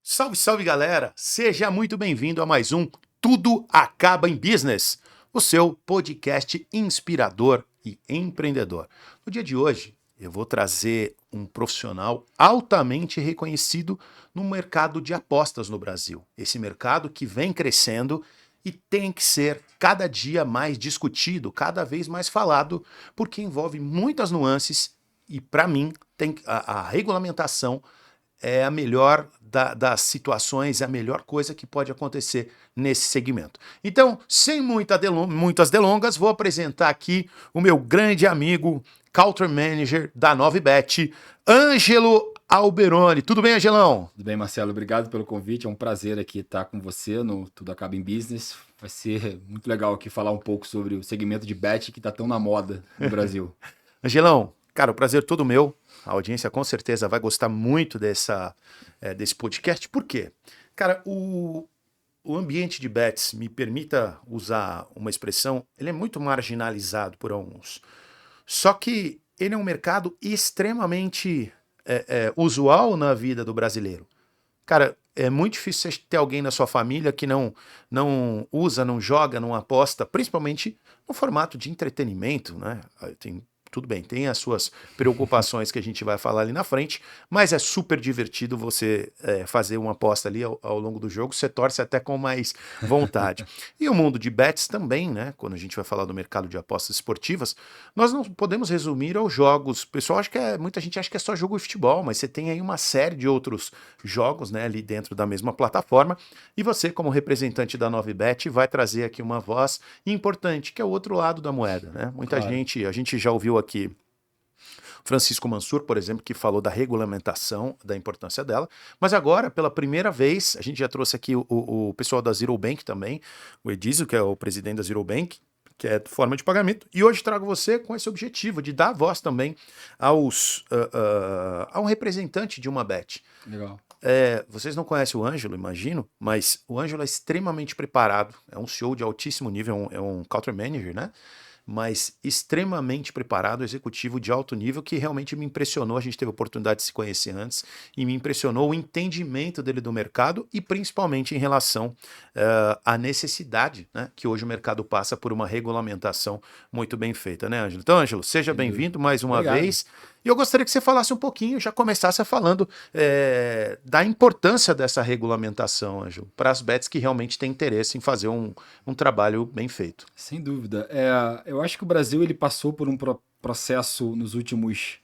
Salve, salve galera! Seja muito bem-vindo a mais um Tudo Acaba em Business, o seu podcast inspirador e empreendedor. No dia de hoje, eu vou trazer um profissional altamente reconhecido no mercado de apostas no Brasil. Esse mercado que vem crescendo e tem que ser cada dia mais discutido, cada vez mais falado, porque envolve muitas nuances e, para mim, a regulamentação é a melhor das situações, é a melhor coisa que pode acontecer nesse segmento. Então, sem muitas delongas, vou apresentar aqui o meu grande amigo, Country Manager da Novibet, Ângelo Alberoni. Tudo bem, Angelão? Tudo bem, Marcelo? Obrigado pelo convite. É um prazer aqui estar com você no Tudo Acaba em Business. Vai ser muito legal aqui falar um pouco sobre o segmento de bet que está tão na moda no Brasil. Angelão, cara, o prazer é todo meu. A audiência com certeza vai gostar muito desse podcast. Por quê? Cara, o ambiente de bets, me permita usar uma expressão, ele é muito marginalizado por alguns. Só que ele é um mercado extremamente usual na vida do brasileiro. Cara, é muito difícil você ter alguém na sua família que não usa, não joga, não aposta, principalmente no formato de entretenimento, né? Tudo bem, tem as suas preocupações que a gente vai falar ali na frente, mas é super divertido você fazer uma aposta ali ao longo do jogo, você torce até com mais vontade. E o mundo de bets também, né? Quando a gente vai falar do mercado de apostas esportivas, nós não podemos resumir aos jogos. O pessoal acha que muita gente acha que é só jogo de futebol, mas você tem aí uma série de outros jogos, né, ali dentro da mesma plataforma. E você, como representante da Novibet, vai trazer aqui uma voz importante, que é o outro lado da moeda, né? Muita Claro. gente, a gente já ouviu aqui Francisco Mansur, por exemplo, que falou da regulamentação, da importância dela, mas agora, pela primeira vez, a gente já trouxe aqui o pessoal da Zero Bank também, o Edizio, que é o presidente da Zero Bank, que é forma de pagamento, e hoje trago você com esse objetivo de dar voz também a um representante de uma bet. Legal. Vocês não conhecem o Ângelo, imagino, mas o Ângelo é extremamente preparado, é um CEO de altíssimo nível, é um country manager, né? Mas extremamente preparado, executivo de alto nível, que realmente me impressionou. A gente teve a oportunidade de se conhecer antes e me impressionou o entendimento dele do mercado e principalmente em relação à necessidade, né, que hoje o mercado passa por uma regulamentação muito bem feita, né, Ângelo? Então, Ângelo, seja Sem dúvida. bem-vindo mais uma Obrigado. vez. E eu gostaria que você falasse um pouquinho, já começasse falando da importância dessa regulamentação, Ângelo, para as bets que realmente têm interesse em fazer um trabalho bem feito. Sem dúvida. Eu acho que o Brasil ele passou por um processo nos últimos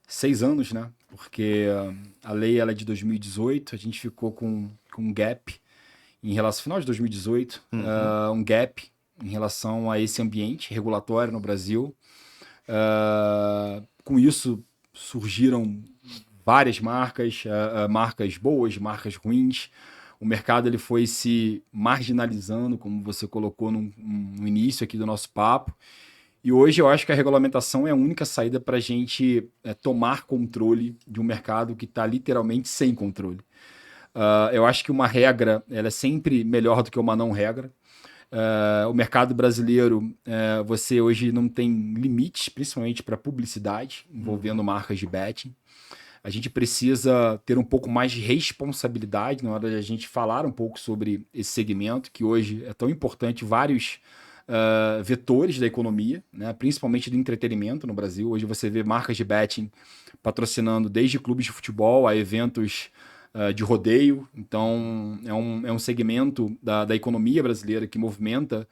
6 anos, né? Porque a lei ela é de 2018, a gente ficou com um gap em relação final de 2018, um gap em relação a esse ambiente regulatório no Brasil. Com isso surgiram várias marcas, marcas boas, marcas ruins. O mercado ele foi se marginalizando, como você colocou no início aqui do nosso papo. E hoje eu acho que a regulamentação é a única saída para a gente tomar controle de um mercado que está literalmente sem controle. Eu acho que uma regra ela é sempre melhor do que uma não regra. O mercado brasileiro, você hoje não tem limites, principalmente para publicidade, envolvendo marcas de betting. A gente precisa ter um pouco mais de responsabilidade na hora de a gente falar um pouco sobre esse segmento, que hoje é tão importante, vários vetores da economia, né, principalmente do entretenimento no Brasil. Hoje você vê marcas de betting patrocinando desde clubes de futebol a eventos de rodeio. Então, é um segmento da economia brasileira que movimenta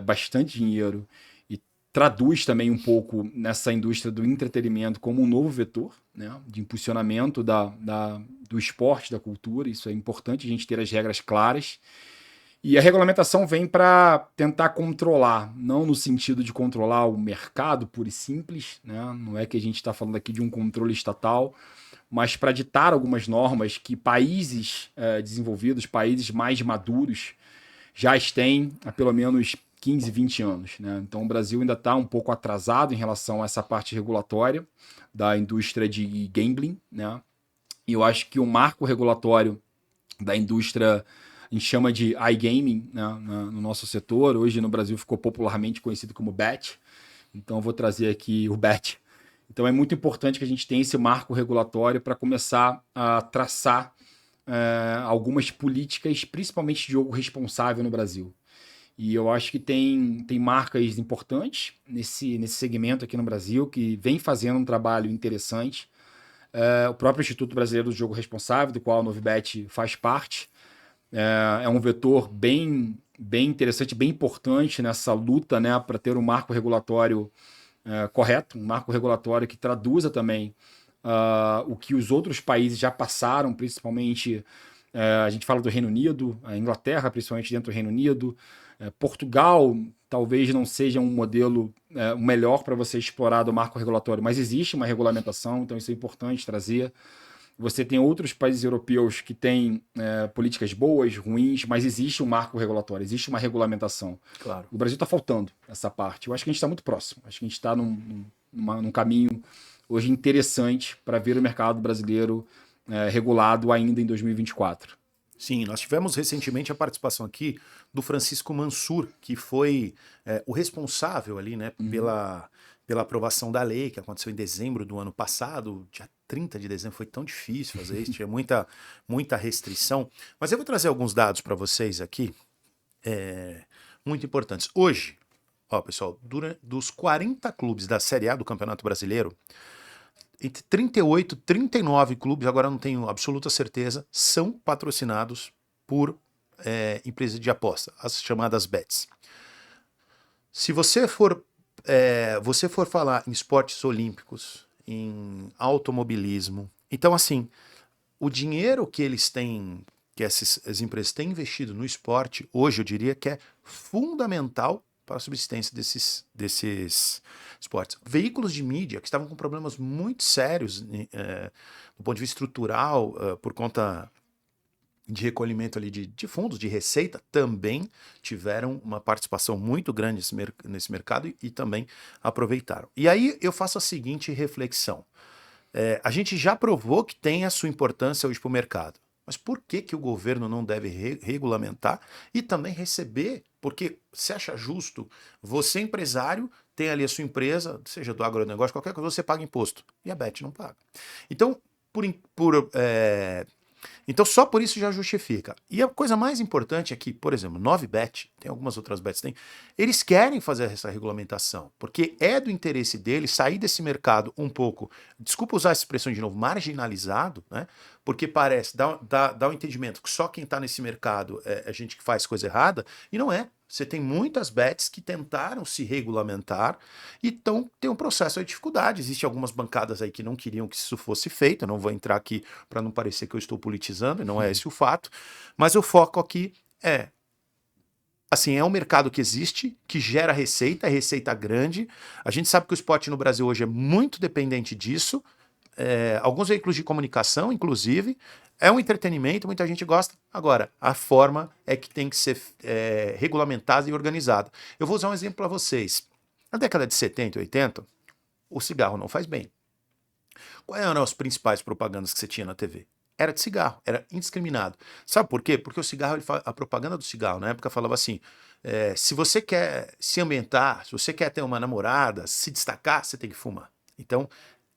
bastante dinheiro e traduz também um pouco nessa indústria do entretenimento como um novo vetor, né, de impulsionamento do esporte, da cultura. Isso é importante a gente ter as regras claras. E a regulamentação vem para tentar controlar, não no sentido de controlar o mercado puro e simples, né? Não é que a gente está falando aqui de um controle estatal, mas para ditar algumas normas que países desenvolvidos, países mais maduros, já têm há pelo menos 15, 20 anos. Né? Então o Brasil ainda está um pouco atrasado em relação a essa parte regulatória da indústria de gambling. Né? E eu acho que o marco regulatório da indústria, a gente chama de iGaming, né, no nosso setor, hoje no Brasil ficou popularmente conhecido como BET, então eu vou trazer aqui o BET. Então é muito importante que a gente tenha esse marco regulatório para começar a traçar algumas políticas, principalmente de jogo responsável no Brasil. E eu acho que tem marcas importantes nesse segmento aqui no Brasil que vem fazendo um trabalho interessante. O próprio Instituto Brasileiro do Jogo Responsável, do qual a Novibet faz parte, é um vetor bem interessante, bem importante nessa luta, né, para ter um marco regulatório correto, um marco regulatório que traduza também o que os outros países já passaram, principalmente a gente fala do Reino Unido, a Inglaterra, principalmente dentro do Reino Unido, Portugal talvez não seja um modelo melhor para você explorar do marco regulatório, mas existe uma regulamentação, então isso é importante trazer. Você tem outros países europeus que têm políticas boas, ruins, mas existe um marco regulatório, existe uma regulamentação. Claro. O Brasil está faltando essa parte. Eu acho que a gente está muito próximo. Acho que a gente está num caminho hoje interessante para ver o mercado brasileiro regulado ainda em 2024. Sim, nós tivemos recentemente a participação aqui do Francisco Mansur, que foi o responsável ali, né, pela aprovação da lei, que aconteceu em dezembro do ano passado, dia 30 de dezembro, foi tão difícil fazer isso, tinha muita restrição. Mas eu vou trazer alguns dados para vocês aqui, muito importantes. Hoje, ó, pessoal, dos 40 clubes da Série A do Campeonato Brasileiro, entre 38 e 39 clubes, agora não tenho absoluta certeza, são patrocinados por empresas de aposta, as chamadas bets. Se você for falar em esportes olímpicos, em automobilismo, então assim, o dinheiro que eles têm, que as empresas têm investido no esporte, hoje eu diria que é fundamental para a subsistência desses esportes. Veículos de mídia que estavam com problemas muito sérios do ponto de vista estrutural, por conta de recolhimento ali de fundos, de receita, também tiveram uma participação muito grande nesse mercado e também aproveitaram. E aí eu faço a seguinte reflexão. A gente já provou que tem a sua importância hoje para o mercado. Mas por que o governo não deve regulamentar e também receber? Porque você acha justo, você empresário, tem ali a sua empresa, seja do agronegócio, qualquer coisa, você paga imposto. E a Bet não paga. Então, então só por isso já justifica. E a coisa mais importante é que, por exemplo, Novibet, tem algumas outras bets, eles querem fazer essa regulamentação, porque é do interesse deles sair desse mercado um pouco, desculpa usar essa expressão de novo, marginalizado, né? Porque parece, dá um entendimento que só quem está nesse mercado é gente que faz coisa errada, e não é. Você tem muitas bets que tentaram se regulamentar e tem um processo de dificuldade. Existem algumas bancadas aí que não queriam que isso fosse feito. Eu não vou entrar aqui para não parecer que eu estou politizando, e não é esse o fato. Mas o foco aqui assim, é um mercado que existe, que gera receita, é receita grande. A gente sabe que o esporte no Brasil hoje é muito dependente disso. Alguns veículos de comunicação, inclusive, é um entretenimento, muita gente gosta. Agora, a forma é que tem que ser regulamentada e organizada. Eu vou usar um exemplo para vocês. Na década de 70 e 80, o cigarro não faz bem. Quais eram as principais propagandas que você tinha na TV? Era de cigarro, era indiscriminado. Sabe por quê? Porque o cigarro, a propaganda do cigarro na época falava assim, se você quer se ambientar, se você quer ter uma namorada, se destacar, você tem que fumar. Então,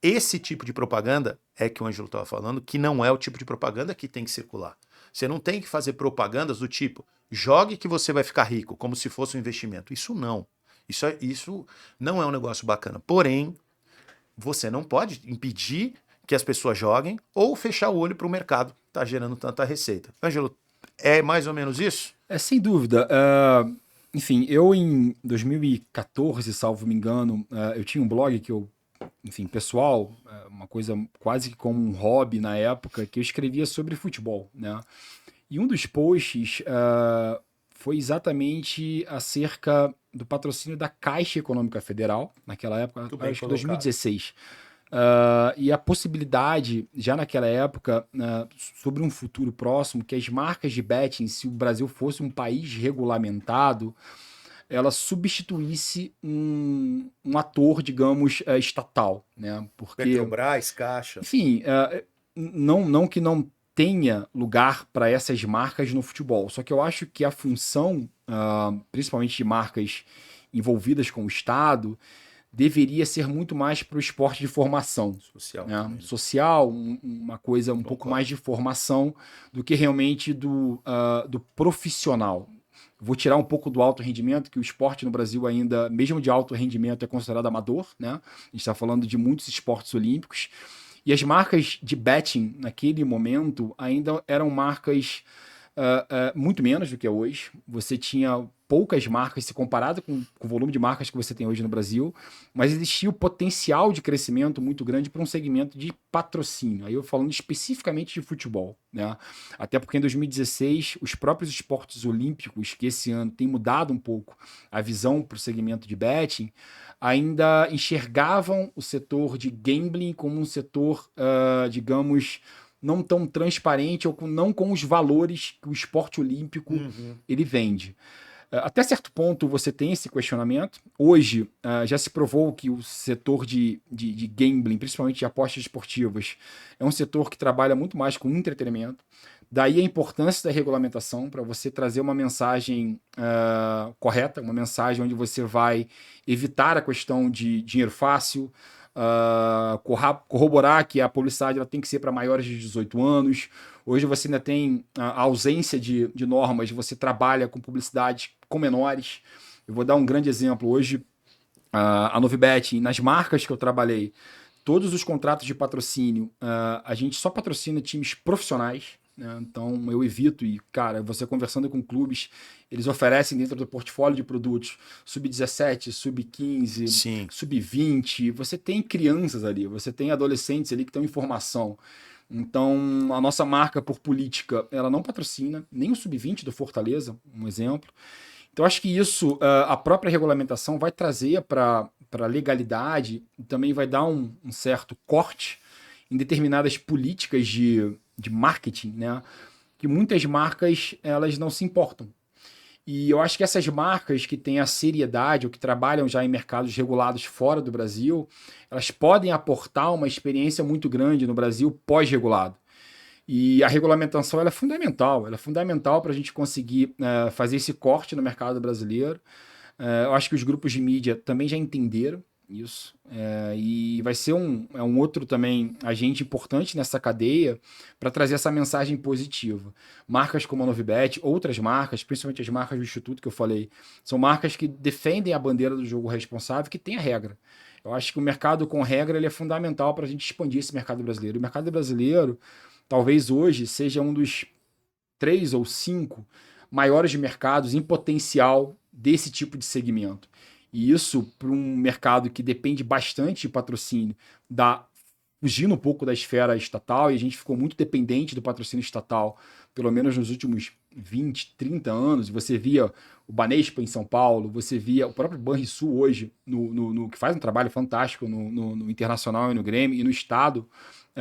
esse tipo de propaganda é que o Ângelo estava falando, que não é o tipo de propaganda que tem que circular. Você não tem que fazer propagandas do tipo, jogue que você vai ficar rico, como se fosse um investimento. Isso não. Isso não é um negócio bacana. Porém, você não pode impedir que as pessoas joguem ou fechar o olho para o mercado que está gerando tanta receita. Ângelo, é mais ou menos isso? Sem dúvida. Enfim, eu em 2014, salvo me engano, eu tinha um blog que eu, enfim, pessoal, uma coisa quase que como um hobby na época, que eu escrevia sobre futebol, né? E um dos posts foi exatamente acerca do patrocínio da Caixa Econômica Federal, naquela época, acho que 2016. E a possibilidade, já naquela época, sobre um futuro próximo, que as marcas de betting, se o Brasil fosse um país regulamentado, ela substituísse um ator, digamos, estatal, né? Porque, Petrobras, Caixa. enfim, não que não tenha lugar para essas marcas no futebol, só que eu acho que a função, principalmente de marcas envolvidas com o Estado, deveria ser muito mais para o esporte de formação. Social. Né? Social, uma coisa um pouco mais de formação do que realmente do profissional. Vou tirar um pouco do alto rendimento, que o esporte no Brasil ainda, mesmo de alto rendimento, é considerado amador, né? A gente está falando de muitos esportes olímpicos. E as marcas de betting, naquele momento, ainda eram marcas muito menos do que é hoje. Você tinha poucas marcas se comparado com o volume de marcas que você tem hoje no Brasil, mas existia o potencial de crescimento muito grande para um segmento de patrocínio. Aí eu falando especificamente de futebol, né? Até porque em 2016 os próprios esportes olímpicos, que esse ano tem mudado um pouco a visão para o segmento de betting, ainda enxergavam o setor de gambling como um setor, digamos, não tão transparente ou não com os valores que o esporte olímpico ele vende. Até certo ponto você tem esse questionamento. Hoje já se provou que o setor de gambling, principalmente de apostas esportivas, é um setor que trabalha muito mais com entretenimento. Daí a importância da regulamentação para você trazer uma mensagem correta, uma mensagem onde você vai evitar a questão de dinheiro fácil, corroborar que a publicidade ela tem que ser para maiores de 18 anos. Hoje você ainda tem a ausência de normas, você trabalha com publicidade com menores. Eu vou dar um grande exemplo. Hoje, a Novibet, nas marcas que eu trabalhei, todos os contratos de patrocínio, a gente só patrocina times profissionais. Né? Então eu evito, e cara, você conversando com clubes, eles oferecem dentro do portfólio de produtos sub-17, sub-15, sub-20. Você tem crianças ali, você tem adolescentes ali que estão em formação. Então, a nossa marca, por política, ela não patrocina nem o sub-20 do Fortaleza, um exemplo. Então, acho que isso, a própria regulamentação vai trazer para a legalidade e também vai dar um certo corte em determinadas políticas de marketing, né? Que muitas marcas, elas não se importam. E eu acho que essas marcas que têm a seriedade ou que trabalham já em mercados regulados fora do Brasil, elas podem aportar uma experiência muito grande no Brasil pós-regulado. E a regulamentação ela é fundamental para a gente conseguir fazer esse corte no mercado brasileiro. Eu acho que os grupos de mídia também já entenderam isso. E vai ser um outro também agente importante nessa cadeia para trazer essa mensagem positiva. Marcas como a Novibet, outras marcas, principalmente as marcas do Instituto que eu falei, são marcas que defendem a bandeira do jogo responsável, que tem a regra. Eu acho que o mercado com regra ele é fundamental para a gente expandir esse mercado brasileiro. O mercado brasileiro, talvez hoje, seja um dos 3 ou 5 maiores mercados em potencial desse tipo de segmento. E isso, para um mercado que depende bastante de patrocínio, fugindo um pouco da esfera estatal, e a gente ficou muito dependente do patrocínio estatal, pelo menos nos últimos 20, 30 anos. Você via o Banespa em São Paulo, você via o próprio Banrisul hoje, que faz um trabalho fantástico no Internacional e no Grêmio, e no Estado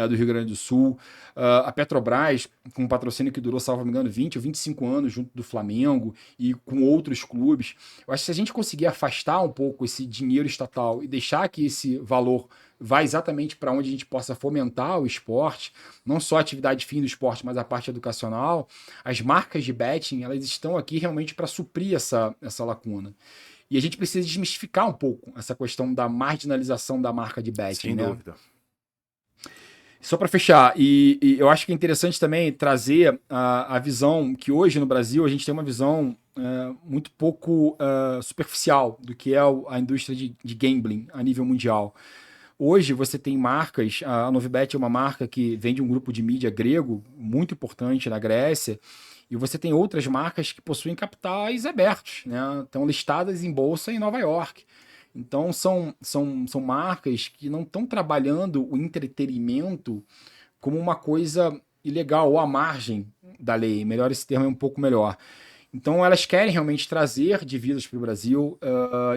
do Rio Grande do Sul. A Petrobras, com um patrocínio que durou, salvo me engano, 20 ou 25 anos junto do Flamengo e com outros clubes. Eu acho que se a gente conseguir afastar um pouco esse dinheiro estatal e deixar que esse valor vá exatamente para onde a gente possa fomentar o esporte, não só a atividade fim do esporte, mas a parte educacional, as marcas de betting, elas estão aqui realmente para suprir essa lacuna. E a gente precisa desmistificar um pouco essa questão da marginalização da marca de betting. Sem dúvida. Só para fechar, e eu acho que é interessante também trazer a visão que hoje no Brasil a gente tem uma visão muito pouco superficial do que é a indústria de gambling a nível mundial. Hoje você tem marcas, a Novibet é uma marca que vem de um grupo de mídia grego muito importante na Grécia, e você tem outras marcas que possuem capitais abertos, né? Estão listadas em bolsa em Nova York. Então são marcas que não estão trabalhando o entretenimento como uma coisa ilegal ou à margem da lei. Melhor, esse termo é um pouco melhor. Então elas querem realmente trazer divisas para o Brasil,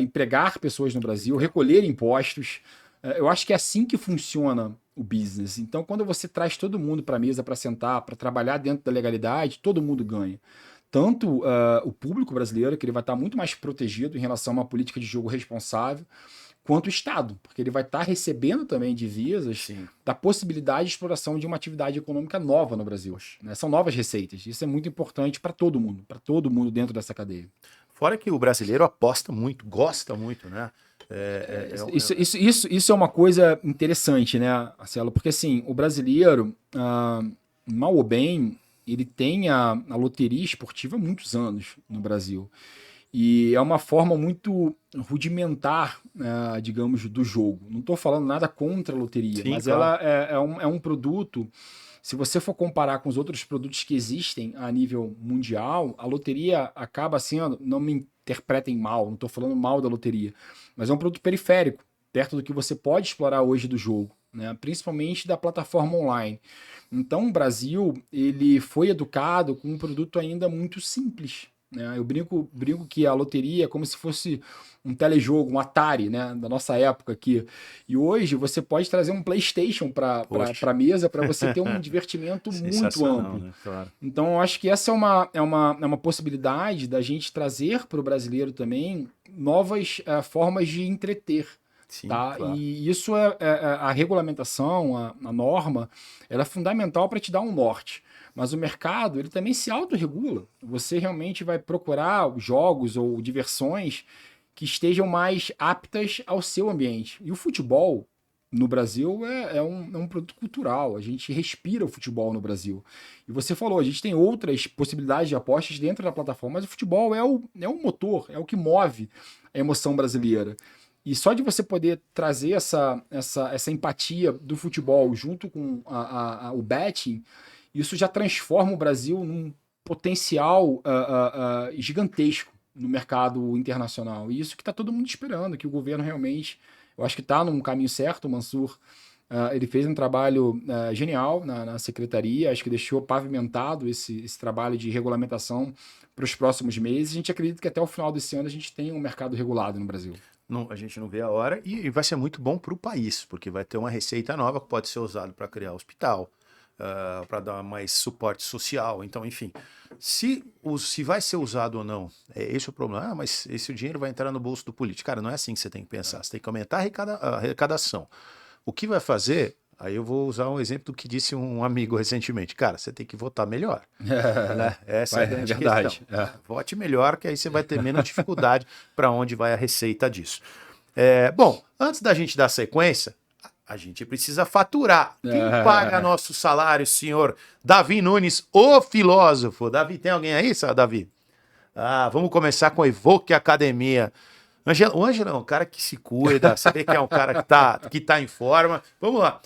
empregar pessoas no Brasil, recolher impostos. Eu acho que é assim que funciona o business. Então quando você traz todo mundo para a mesa para sentar, para trabalhar dentro da legalidade, todo mundo ganha. Tanto o público brasileiro, que ele vai estar muito mais protegido em relação a uma política de jogo responsável, quanto o Estado, porque ele vai estar recebendo também divisas da possibilidade de exploração de uma atividade econômica nova no Brasil. Né? São novas receitas. Isso é muito importante para todo mundo dentro dessa cadeia. Fora que o brasileiro aposta muito, gosta muito, né? Isso é uma coisa interessante, né, Marcelo? Porque assim, o brasileiro, mal ou bem, ele tem a loteria esportiva há muitos anos no Brasil. E é uma forma muito rudimentar, digamos, do jogo. Não estou falando nada contra a loteria, Sim, mas claro. ela é um produto. Se você for comparar com os outros produtos que existem a nível mundial, a loteria acaba sendo, não me interpretem mal, não estou falando mal da loteria, mas é um produto periférico, perto do que você pode explorar hoje do jogo, né? Principalmente da plataforma online. Então, o Brasil ele foi educado com um produto ainda muito simples, né? Eu brinco que a loteria é como se fosse um telejogo, um Atari, né, da nossa época aqui. E hoje você pode trazer um PlayStation para Poxa. a mesa para você ter um divertimento muito Sensacional, amplo. né? Claro. Então, eu acho que essa é uma possibilidade da gente trazer para o brasileiro também novas formas de entreter. Sim, Tá? claro. E isso a regulamentação, a norma, ela é fundamental para te dar um norte. Mas o mercado, ele também se autorregula. Você realmente vai procurar jogos ou diversões que estejam mais aptas ao seu ambiente. E o futebol, no Brasil, é um produto cultural. A gente respira o futebol no Brasil. E você falou, a gente tem outras possibilidades de apostas dentro da plataforma, mas o futebol é o motor, é o que move a emoção brasileira. E só de você poder trazer essa empatia do futebol junto com o betting, isso já transforma o Brasil num potencial gigantesco no mercado internacional. E isso que está todo mundo esperando, que o governo realmente, eu acho que está num caminho certo. O Mansur, ele fez um trabalho genial na secretaria, acho que deixou pavimentado esse trabalho de regulamentação para os próximos meses. A gente acredita que até o final desse ano a gente tem um mercado regulado no Brasil. Não, a gente não vê a hora e vai ser muito bom para o país, porque vai ter uma receita nova que pode ser usada para criar hospital, para dar mais suporte social. Então, enfim, se vai ser usado ou não, é esse o problema. Ah, mas esse dinheiro vai entrar no bolso do político. Cara, não é assim que você tem que pensar. Você tem que aumentar a arrecadação. O que vai fazer? Aí eu vou usar um exemplo do que disse um amigo recentemente. Cara, você tem que votar melhor. Né? Essa é a grande verdade. questão. Vote melhor, que aí você vai ter menos dificuldade para onde vai a receita disso. Bom, antes da gente dar sequência, a gente precisa faturar. Quem paga nosso salário, senhor Davi Nunes, o filósofo? Davi, tem alguém aí, Davi? Vamos começar com a Evoque Academia. O Ângelo é um cara que se cuida, você vê que é um cara que tá em forma. Vamos lá.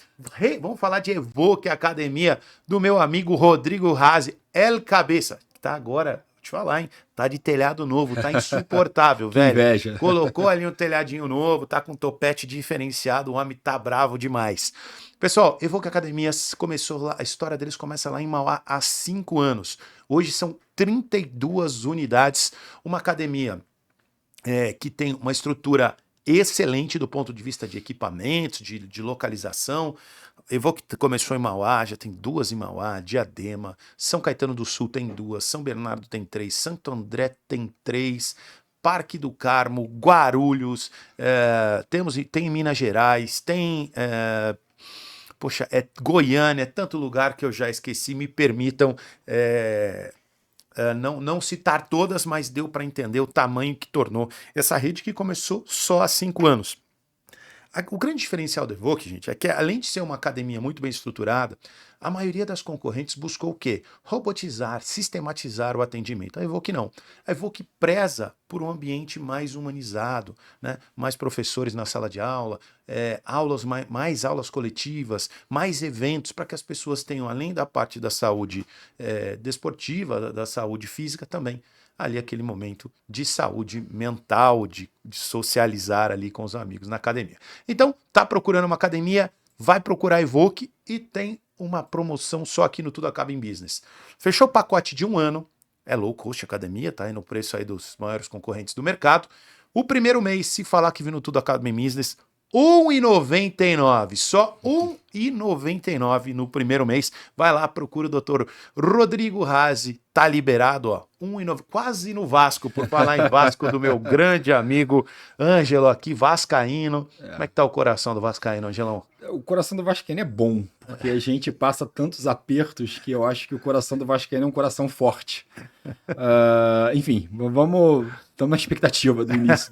Vamos falar de Evoque Academia do meu amigo Rodrigo Razi, El Cabeça. Que tá agora, vou te falar, hein? Tá de telhado novo, tá insuportável, velho. Inveja. Colocou ali um telhadinho novo, tá com um topete diferenciado, o homem tá bravo demais. Pessoal, Evoque Academia começou lá, a história deles começa lá em Mauá há 5 anos. Hoje são 32 unidades, uma academia que tem uma estrutura excelente do ponto de vista de equipamentos, de localização. Evoque começou em Mauá, já tem 2 em Mauá, Diadema, São Caetano do Sul tem 2, São Bernardo tem 3, Santo André tem 3, Parque do Carmo, Guarulhos, tem em Minas Gerais, tem... Goiânia, tanto lugar que eu já esqueci, me permitam... não citar todas, mas deu para entender o tamanho que tornou essa rede que começou só há 5 anos. O grande diferencial da Evoque, gente, é que além de ser uma academia muito bem estruturada, a maioria das concorrentes buscou o quê? Robotizar, sistematizar o atendimento. A Evoque não. A Evoque preza por um ambiente mais humanizado, né? Mais professores na sala de aula, mais aulas coletivas, mais eventos para que as pessoas tenham, além da parte da saúde desportiva, da saúde física também, ali aquele momento de saúde mental, de socializar ali com os amigos na academia. Então, tá procurando uma academia, vai procurar a Evoque e tem uma promoção só aqui no Tudo Acaba em Business. Fechou o pacote de 1 ano, é low cost academia, tá aí no preço aí dos maiores concorrentes do mercado. O primeiro mês, se falar que viu no Tudo Acaba em Business, R$1,99, só R$1,99 no primeiro mês. Vai lá, procura o Dr. Rodrigo Razi, tá liberado, ó, R$1,99, quase no Vasco, por falar em Vasco, do meu grande amigo Ângelo aqui, vascaíno. Como é que tá o coração do vascaíno, Angelão? O coração do vascaíno é bom, porque a gente passa tantos apertos que eu acho que o coração do vascaíno é um coração forte. Enfim, estamos na expectativa do início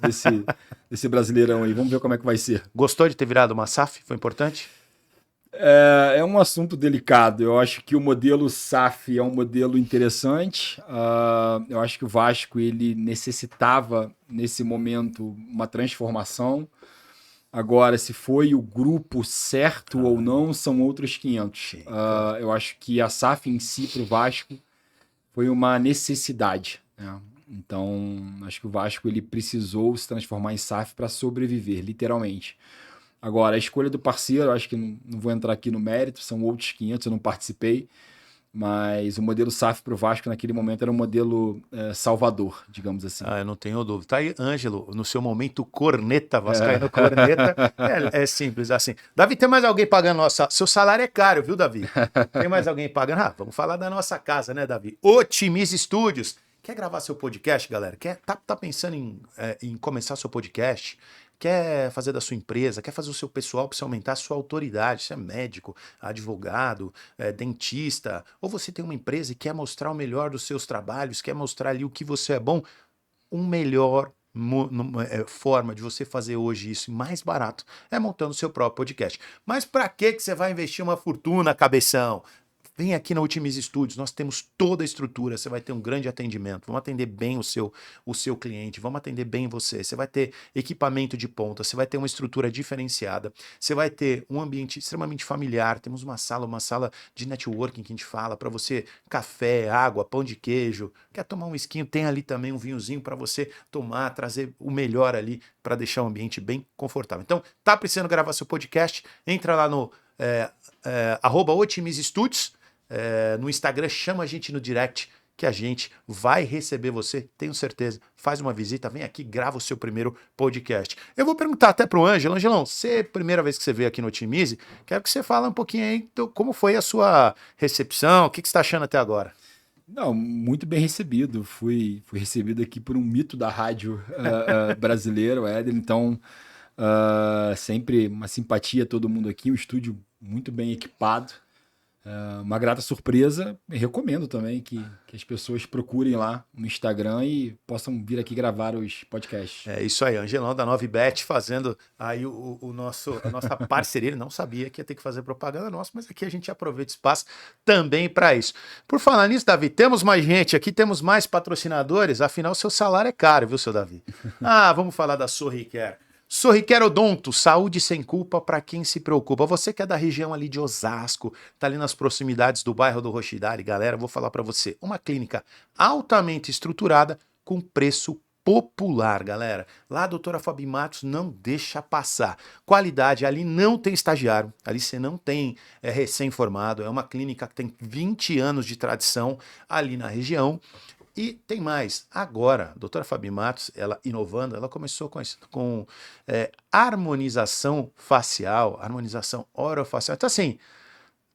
desse Brasileirão aí. Vamos ver como é que vai ser. Gostou de ter virado uma SAF? Foi importante? É um assunto delicado. Eu acho que o modelo SAF é um modelo interessante. Eu acho que o Vasco ele necessitava, nesse momento, uma transformação. Agora, se foi o grupo certo ou não, são outros 500. Eu acho que a SAF em si para o Vasco foi uma necessidade, né? Então, acho que o Vasco ele precisou se transformar em SAF para sobreviver, literalmente. Agora, a escolha do parceiro, acho que não vou entrar aqui no mérito, são outros 500, eu não participei, mas o modelo SAF para o Vasco naquele momento era um modelo salvador, digamos assim. Eu não tenho dúvida. Tá aí, Ângelo, no seu momento corneta, vascaíno corneta, é simples assim. Davi, tem mais alguém pagando nossa... Seu salário é caro, viu, Davi? Tem mais alguém pagando? Vamos falar da nossa casa, né, Davi? Otimize Studios. Quer gravar seu podcast, galera? Tá pensando em começar seu podcast? Quer fazer da sua empresa, quer fazer o seu pessoal para você aumentar a sua autoridade, você é médico, advogado, dentista, ou você tem uma empresa e quer mostrar o melhor dos seus trabalhos, quer mostrar ali o que você é bom, melhor forma de você fazer hoje isso mais barato é montando o seu próprio podcast. Mas para que você vai investir uma fortuna, cabeção? Vem aqui na Otimize Studios, nós temos toda a estrutura, você vai ter um grande atendimento, vamos atender bem o seu cliente, vamos atender bem você vai ter equipamento de ponta, você vai ter uma estrutura diferenciada, você vai ter um ambiente extremamente familiar, temos uma sala de networking que a gente fala para você, café, água, pão de queijo, quer tomar um esquinho, tem ali também um vinhozinho para você tomar, trazer o melhor ali para deixar o ambiente bem confortável. Então, tá precisando gravar seu podcast? Entra lá no @Otimize Studios, no Instagram, chama a gente no direct que a gente vai receber você, tenho certeza. Faz uma visita, vem aqui, grava o seu primeiro podcast. Eu vou perguntar até pro Ângelo. Angelão, primeira vez que você veio aqui no Otimize, quero que você fale um pouquinho aí como foi a sua recepção, o que você está achando até agora? Não, muito bem recebido. Fui recebido aqui por um mito da rádio brasileira, o Éder. Então, sempre uma simpatia a todo mundo aqui. Um estúdio muito bem equipado. Uma grata surpresa. E recomendo também que as pessoas procurem lá no Instagram e possam vir aqui gravar os podcasts. É isso aí, Angelão da 9Bet fazendo aí a nossa parceria. Ele não sabia que ia ter que fazer propaganda nossa, mas aqui a gente aproveita o espaço também para isso. Por falar nisso, Davi, temos mais gente aqui, temos mais patrocinadores, afinal seu salário é caro, viu, seu Davi? Vamos falar da Sorriquer. Sorriquer Odonto, saúde sem culpa para quem se preocupa. Você que é da região ali de Osasco, tá ali nas proximidades do bairro do Roxidale, galera, vou falar para você, uma clínica altamente estruturada com preço popular, galera. Lá a doutora Fabi Matos não deixa passar. Qualidade, ali não tem estagiário, ali você não tem recém-formado, é uma clínica que tem 20 anos de tradição ali na região. E tem mais, agora, a doutora Fabi Matos, ela inovando, ela começou com harmonização facial, harmonização orofacial. Então, assim,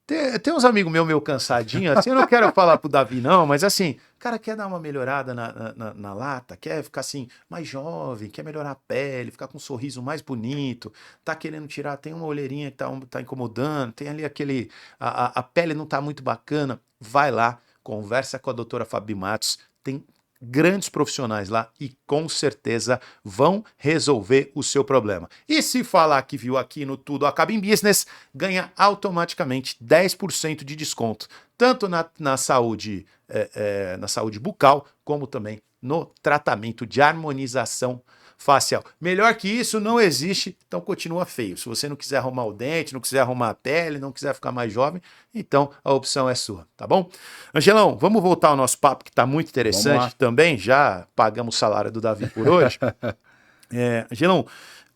tem uns amigos meio cansadinhos, assim, eu não quero falar pro Davi não, mas assim, o cara quer dar uma melhorada na lata, quer ficar assim, mais jovem, quer melhorar a pele, ficar com um sorriso mais bonito, tá querendo tirar, tem uma olheirinha que tá incomodando, tem ali a pele não tá muito bacana, vai lá, conversa com a doutora Fabi Matos, tem grandes profissionais lá e com certeza vão resolver o seu problema. E se falar que viu aqui no Tudo Acaba em Business, ganha automaticamente 10% de desconto, tanto na saúde bucal, como também no tratamento de harmonização facial. Melhor que isso não existe, então continua feio. Se você não quiser arrumar o dente, não quiser arrumar a pele, não quiser ficar mais jovem, então a opção é sua, tá bom? Angelão, vamos voltar ao nosso papo que está muito interessante também, já pagamos o salário do Davi por hoje. Angelão,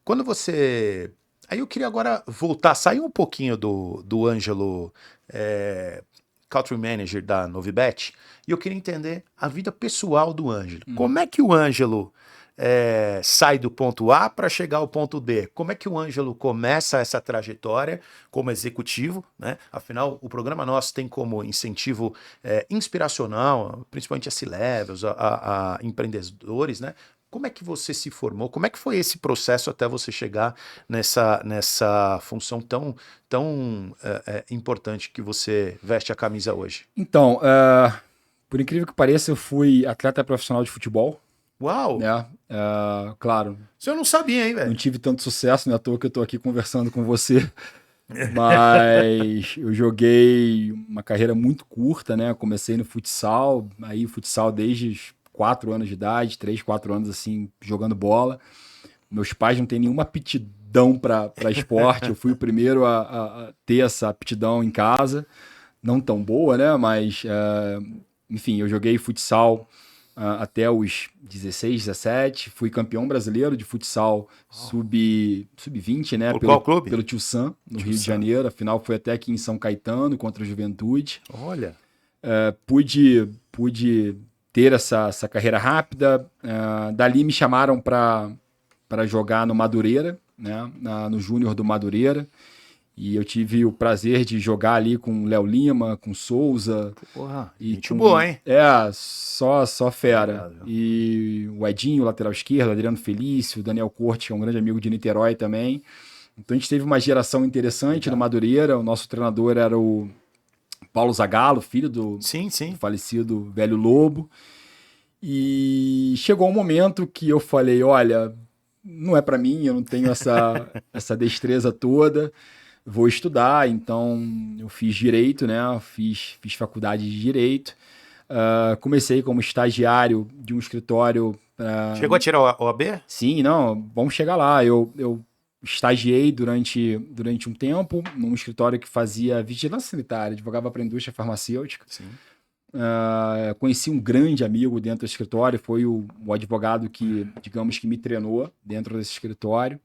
quando você... Aí eu queria agora voltar, sair um pouquinho do Ângelo Country Manager da Novibet, e eu queria entender a vida pessoal do Ângelo. Como é que o Ângelo sai do ponto A para chegar ao ponto B? Como é que o Ângelo começa essa trajetória como executivo, né? Afinal, o programa nosso tem como incentivo inspiracional, principalmente a C-Levels, a empreendedores, né? como é que você se formou? Como é que foi esse processo até você chegar nessa função tão importante que você veste a camisa hoje? Então, por incrível que pareça, eu fui atleta profissional de futebol, Uau! né? Claro, Isso eu não sabia, hein, não velho? tive tanto sucesso, não é à toa que eu tô aqui conversando com você, mas eu joguei uma carreira muito curta, né? Comecei no futsal, aí futsal desde os 4 anos de idade, 3, 4 anos assim, jogando bola. Meus pais não têm nenhuma aptidão para esporte, eu fui o primeiro a ter essa aptidão em casa, não tão boa, né? Mas, enfim, eu joguei futsal até os 16, 17. Fui campeão brasileiro de futsal sub-20, né? Por qual clube? Pelo Tio Sam, no Tio Rio de Sam. Janeiro. A final foi até aqui em São Caetano, contra a Juventude. Olha. Pude ter essa carreira rápida. Dali me chamaram para jogar no Madureira, né? No Júnior do Madureira. E eu tive o prazer de jogar ali com o Léo Lima, com Souza. Porra, E gente com, boa, hein? só fera. Obrigado. E o Edinho, lateral esquerdo, Adriano Felício, o Daniel Corte, que é um grande amigo de Niterói também. Então a gente teve uma geração interessante no Madureira. O nosso treinador era o Paulo Zagallo, filho do Sim, sim. falecido Velho Lobo. E chegou um momento que eu falei, olha, não é para mim, eu não tenho essa destreza toda, vou estudar. Então eu fiz direito, né? Fiz faculdade de direito. Comecei como estagiário de um escritório. Chegou a tirar o OAB? Sim, não, vamos chegar lá. Eu estagiei durante um tempo num escritório que fazia vigilância sanitária, advogava para a indústria farmacêutica. Sim. Conheci um grande amigo dentro do escritório, foi o advogado que, digamos que me treinou dentro desse escritório.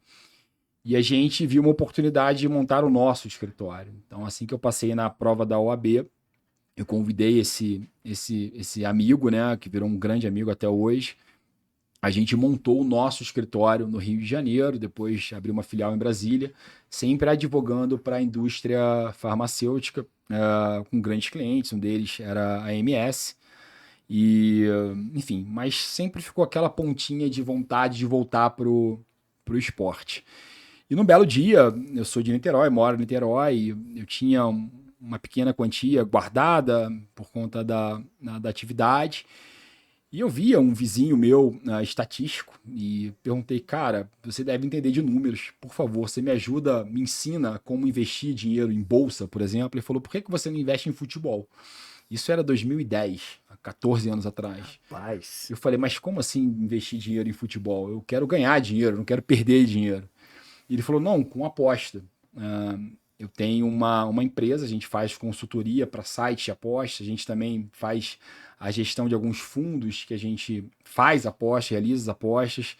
E a gente viu uma oportunidade de montar o nosso escritório. Então, assim que eu passei na prova da OAB, eu convidei esse amigo, né, que virou um grande amigo até hoje. A gente montou o nosso escritório no Rio de Janeiro, depois abriu uma filial em Brasília, sempre advogando para a indústria farmacêutica, com grandes clientes, um deles era a MS. E, enfim, mas sempre ficou aquela pontinha de vontade de voltar pro esporte. E num belo dia, eu sou de Niterói, moro em Niterói, eu tinha uma pequena quantia guardada por conta da atividade. E eu via um vizinho meu, estatístico, e perguntei, cara, você deve entender de números, por favor, você me ajuda, me ensina como investir dinheiro em bolsa, por exemplo. Ele falou, por que você não investe em futebol? Isso era 2010, há 14 anos atrás. Rapaz. Eu falei, mas como assim investir dinheiro em futebol? Eu quero ganhar dinheiro, não quero perder dinheiro. E ele falou, não, com aposta. Eu tenho uma empresa, a gente faz consultoria para sites de aposta, a gente também faz a gestão de alguns fundos que a gente faz apostas, realiza as apostas.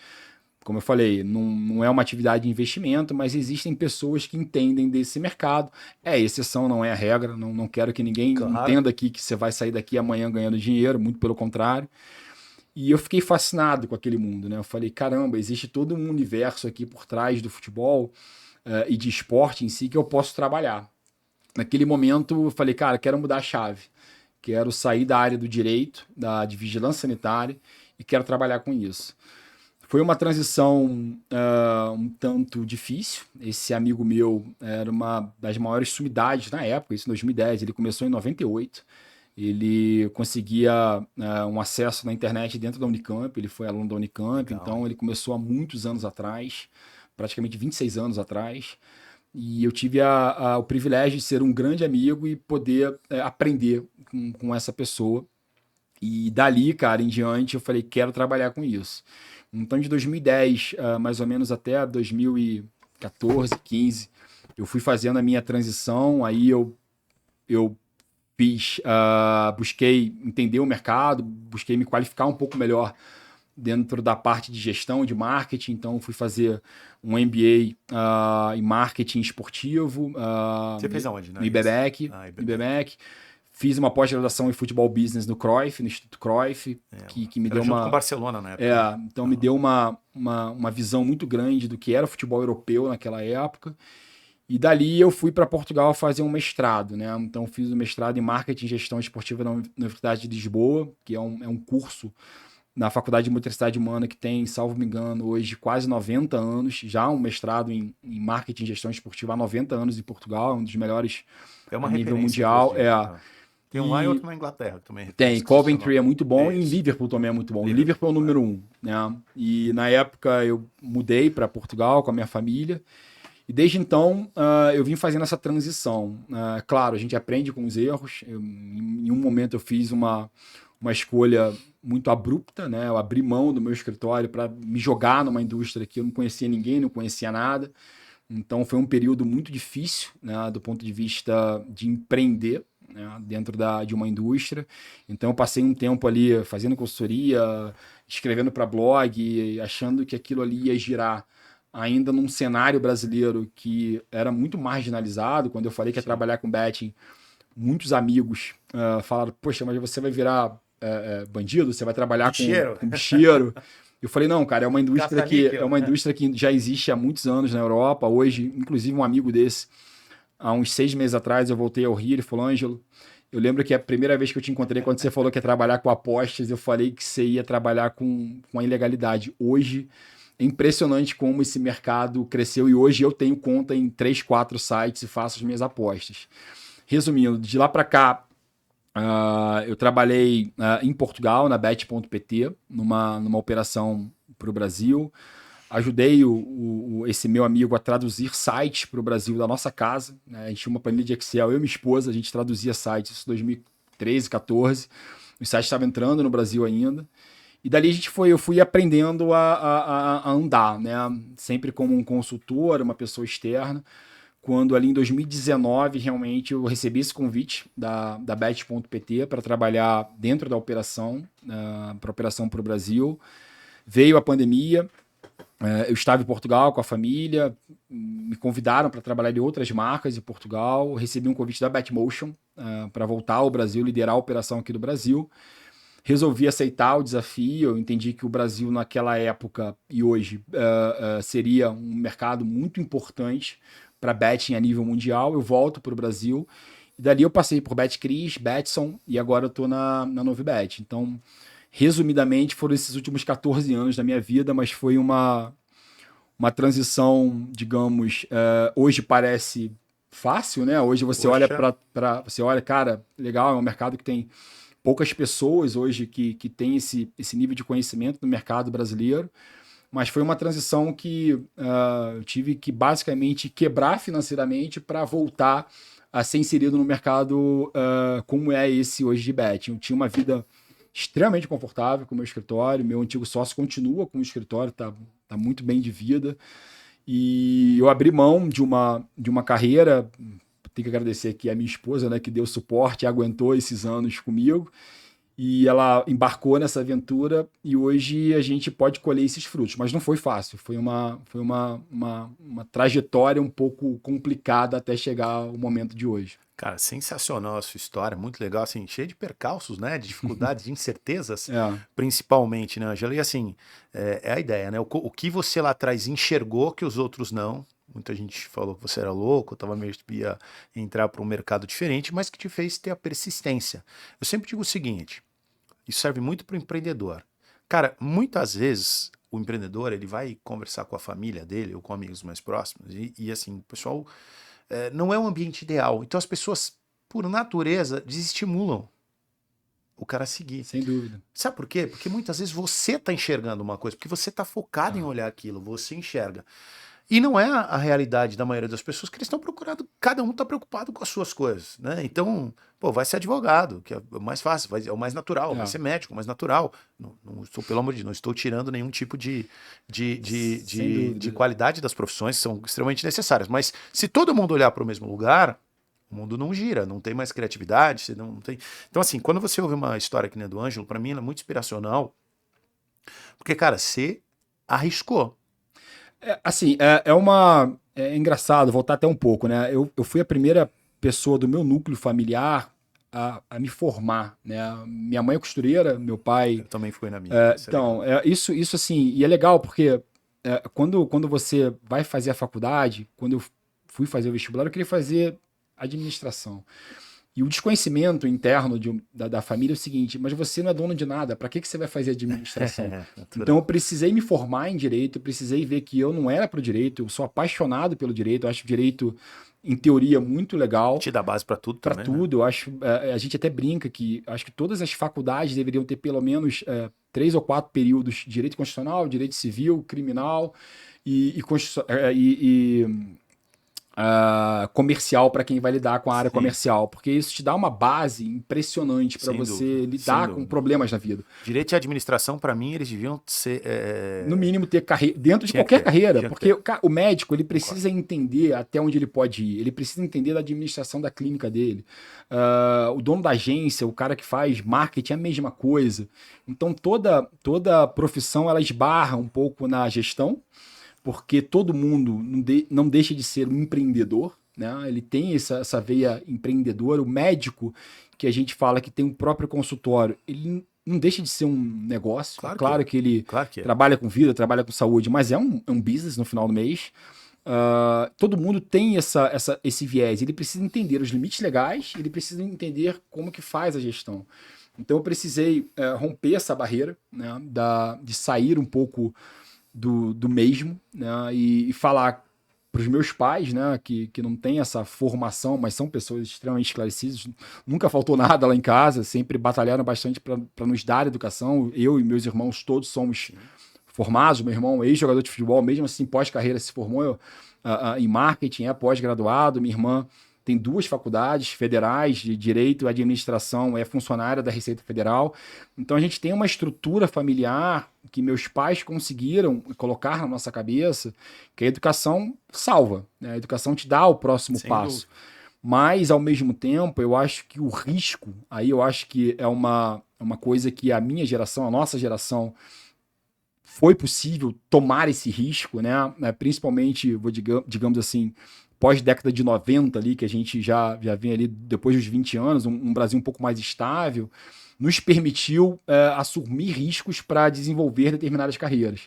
Como eu falei, não é uma atividade de investimento, mas existem pessoas que entendem desse mercado. É exceção, não é a regra. Não quero que ninguém entenda aqui que você vai sair daqui amanhã ganhando dinheiro, muito pelo contrário. E eu fiquei fascinado com aquele mundo, né? Eu falei, caramba, existe todo um universo aqui por trás do futebol e de esporte em si que eu posso trabalhar. Naquele momento, eu falei, cara, quero mudar a chave. Quero sair da área do direito, de vigilância sanitária, e quero trabalhar com isso. Foi uma transição um tanto difícil. Esse amigo meu era uma das maiores sumidades na época, isso em 2010. Ele começou em 98. Ele conseguia um acesso na internet dentro da Unicamp. Ele foi aluno da Unicamp, legal, então ele começou há muitos anos atrás, praticamente 26 anos atrás. E eu tive o privilégio de ser um grande amigo e poder aprender com essa pessoa. E dali, cara, em diante, eu falei, quero trabalhar com isso. Então, de 2010, mais ou menos até 2014, 15, eu fui fazendo a minha transição. Aí eu busquei entender o mercado, busquei me qualificar um pouco melhor dentro da parte de gestão, de marketing. Então, fui fazer um MBA em marketing esportivo. Você fez aonde, né? No IBMEC. Fiz uma pós-graduação em futebol business no Cruyff, no Instituto Cruyff, que me deu junto com Barcelona na época. Então me deu uma visão muito grande do que era o futebol europeu naquela época. E dali eu fui para Portugal fazer um mestrado, né? Então fiz um mestrado em marketing e gestão esportiva na Universidade de Lisboa, que é um curso na Faculdade de Motricidade Humana, que tem, salvo me engano, hoje quase 90 anos, já um mestrado em marketing e gestão esportiva há 90 anos em Portugal, um dos melhores É uma a nível referência, mundial. inclusive. Ah. Tem um lá e E outro na Inglaterra que também é tem, referência Coventry internacional. é muito bom e em Isso. Liverpool também é muito bom. Em Liverpool, Liverpool é o número um, né? E na época eu mudei para Portugal com a minha família. E desde então eu vim fazendo essa transição. Claro, a gente aprende com os erros. Em um momento eu fiz uma escolha muito abrupta, né? Eu abri mão do meu escritório para me jogar numa indústria que eu não conhecia ninguém, não conhecia nada. Então foi um período muito difícil, né, do ponto de vista de empreender, né, dentro de uma indústria. Então eu passei um tempo ali fazendo consultoria, escrevendo para blog, achando que aquilo ali ia girar ainda num cenário brasileiro que era muito marginalizado. Quando eu falei que ia trabalhar com betting, muitos amigos falaram: poxa, mas você vai virar bandido, você vai trabalhar com bicheiro. Eu falei: não, cara, é uma indústria que já existe há muitos anos na Europa. Hoje, inclusive, um amigo desse, há uns 6 meses atrás, eu voltei ao Rio, ele falou: Ângelo, eu lembro que a primeira vez que eu te encontrei, quando você falou que ia trabalhar com apostas, eu falei que você ia trabalhar com a ilegalidade. Hoje, é impressionante como esse mercado cresceu e hoje eu tenho conta em 3, 4 sites e faço as minhas apostas. Resumindo, de lá para cá, eu trabalhei em Portugal, na Bet.pt, numa operação para o Brasil. Ajudei esse meu amigo a traduzir sites para o Brasil da nossa casa, né? A gente tinha uma planilha de Excel, eu e minha esposa, a gente traduzia sites, isso em 2013, 14. Os sites estavam entrando no Brasil ainda. E dali eu fui aprendendo a andar, né? Sempre como um consultor, uma pessoa externa. Quando ali em 2019, realmente, eu recebi esse convite da Bet.pt para trabalhar dentro da operação, para a operação para o Brasil. Veio a pandemia, eu estava em Portugal com a família, me convidaram para trabalhar em outras marcas em Portugal, recebi um convite da Betmotion para voltar ao Brasil, liderar a operação aqui do Brasil. Resolvi aceitar o desafio, eu entendi que o Brasil naquela época e hoje seria um mercado muito importante para betting a nível mundial. Eu volto para o Brasil e dali eu passei por Betcris, Betson e agora eu estou na Novibet. Então, resumidamente, foram esses últimos 14 anos da minha vida, mas foi uma transição, digamos, hoje parece fácil, né? Hoje você olha você olha, cara, legal, é um mercado que tem poucas pessoas hoje que têm esse nível de conhecimento no mercado brasileiro, mas foi uma transição que eu tive que basicamente quebrar financeiramente para voltar a ser inserido no mercado como é esse hoje de betting. Eu tinha uma vida extremamente confortável com o meu escritório, meu antigo sócio continua com o escritório, tá muito bem de vida, e eu abri mão de uma carreira. Tenho que agradecer aqui a minha esposa, né, que deu suporte e aguentou esses anos comigo. E ela embarcou nessa aventura e hoje a gente pode colher esses frutos. Mas não foi fácil, foi uma trajetória um pouco complicada até chegar o momento de hoje. Cara, sensacional a sua história, muito legal, assim, cheia de percalços, né, de dificuldades, de incertezas, principalmente, né, Angela? E assim, é a ideia, né, o que você lá atrás enxergou que os outros não. Muita gente falou que você era louco, estava meio ia entrar para um mercado diferente, mas que te fez ter a persistência. Eu sempre digo o seguinte, isso serve muito para o empreendedor. Cara, muitas vezes o empreendedor ele vai conversar com a família dele ou com amigos mais próximos e assim, o pessoal não é um ambiente ideal. Então as pessoas, por natureza, desestimulam o cara a seguir. Sem dúvida. Sabe por quê? Porque muitas vezes você está enxergando uma coisa, porque você está focado em olhar aquilo, você enxerga. E não é a realidade da maioria das pessoas que eles estão procurando, cada um está preocupado com as suas coisas, né? Então, pô, vai ser advogado, que é o mais fácil, é o mais natural, vai ser médico, o mais natural. Não estou, pelo amor de Deus, não estou tirando nenhum tipo de qualidade das profissões, que são extremamente necessárias. Mas se todo mundo olhar para o mesmo lugar, o mundo não gira, não tem mais criatividade, você não tem... Então, assim, quando você ouve uma história que nem a do Ângelo, para mim ela é muito inspiracional, porque, cara, você arriscou. É engraçado, voltar até um pouco, né? Eu fui a primeira pessoa do meu núcleo familiar a me formar, né? Minha mãe é costureira, meu pai... Eu também fui na minha. Isso assim, e é legal porque quando você vai fazer a faculdade, quando eu fui fazer o vestibular, eu queria fazer administração. E o desconhecimento interno da família é o seguinte: mas você não é dono de nada, para que você vai fazer administração? Então eu precisei me formar em direito, eu precisei ver que eu não era para o direito, eu sou apaixonado pelo direito, eu acho o direito, em teoria, muito legal. Te dá base para tudo Para também, tudo, né? eu acho, a gente até brinca que acho que todas as faculdades deveriam ter pelo menos 3 ou 4 períodos de direito constitucional, direito civil, criminal e comercial para quem vai lidar com a área Sim, comercial, porque isso te dá uma base impressionante para sem dúvida, você sem lidar com dúvida. problemas na vida. Direito e administração, para mim, eles deviam ser. No mínimo ter carreira dentro de Tinha que qualquer ter, carreira, tinha que porque ter. o médico ele Concordo. precisa entender até onde ele pode ir, ele precisa entender da administração da clínica dele. O dono da agência, o cara que faz marketing é a mesma coisa. Então toda profissão ela esbarra um pouco na gestão, porque todo mundo não deixa de ser um empreendedor, né? Ele tem essa veia empreendedora. O médico, que a gente fala que tem um próprio consultório, ele não deixa de ser um negócio. É Claro que é. claro que ele Claro que é. trabalha com vida, trabalha com saúde, mas é um business no final do mês. Todo mundo tem esse viés. Ele precisa entender os limites legais, ele precisa entender como que faz a gestão. Então eu precisei romper essa barreira, né, de sair um pouco do mesmo, né, e falar para os meus pais, né, que não têm essa formação, mas são pessoas extremamente esclarecidas. Nunca faltou nada lá em casa, sempre batalharam bastante para nos dar educação. Eu e meus irmãos todos somos formados. Meu irmão, ex-jogador de futebol, mesmo assim, pós-carreira, se formou em marketing, é pós-graduado. Minha irmã tem 2 faculdades federais de Direito e Administração, é funcionária da Receita Federal. Então a gente tem uma estrutura familiar que meus pais conseguiram colocar na nossa cabeça que a educação salva, né? A educação te dá o próximo Sem passo. dúvida. Mas, ao mesmo tempo, eu acho que o risco, aí eu acho que é uma coisa que a minha geração, a nossa geração, foi possível tomar esse risco, né? Principalmente, digamos assim, pós-década de 90 ali, que a gente já vem ali depois dos 20 anos, um Brasil um pouco mais estável, nos permitiu assumir riscos para desenvolver determinadas carreiras.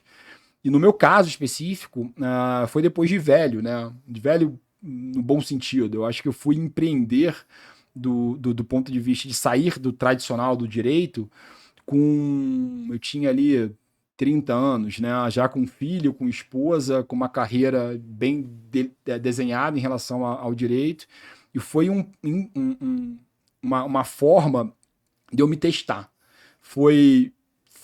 E no meu caso específico, foi depois de velho, né? De velho no bom sentido. Eu acho que eu fui empreender do ponto de vista de sair do tradicional do direito eu tinha ali 30 anos, né? Já com filho, com esposa, com uma carreira bem desenhada em relação ao direito. E foi uma forma de eu me testar. Foi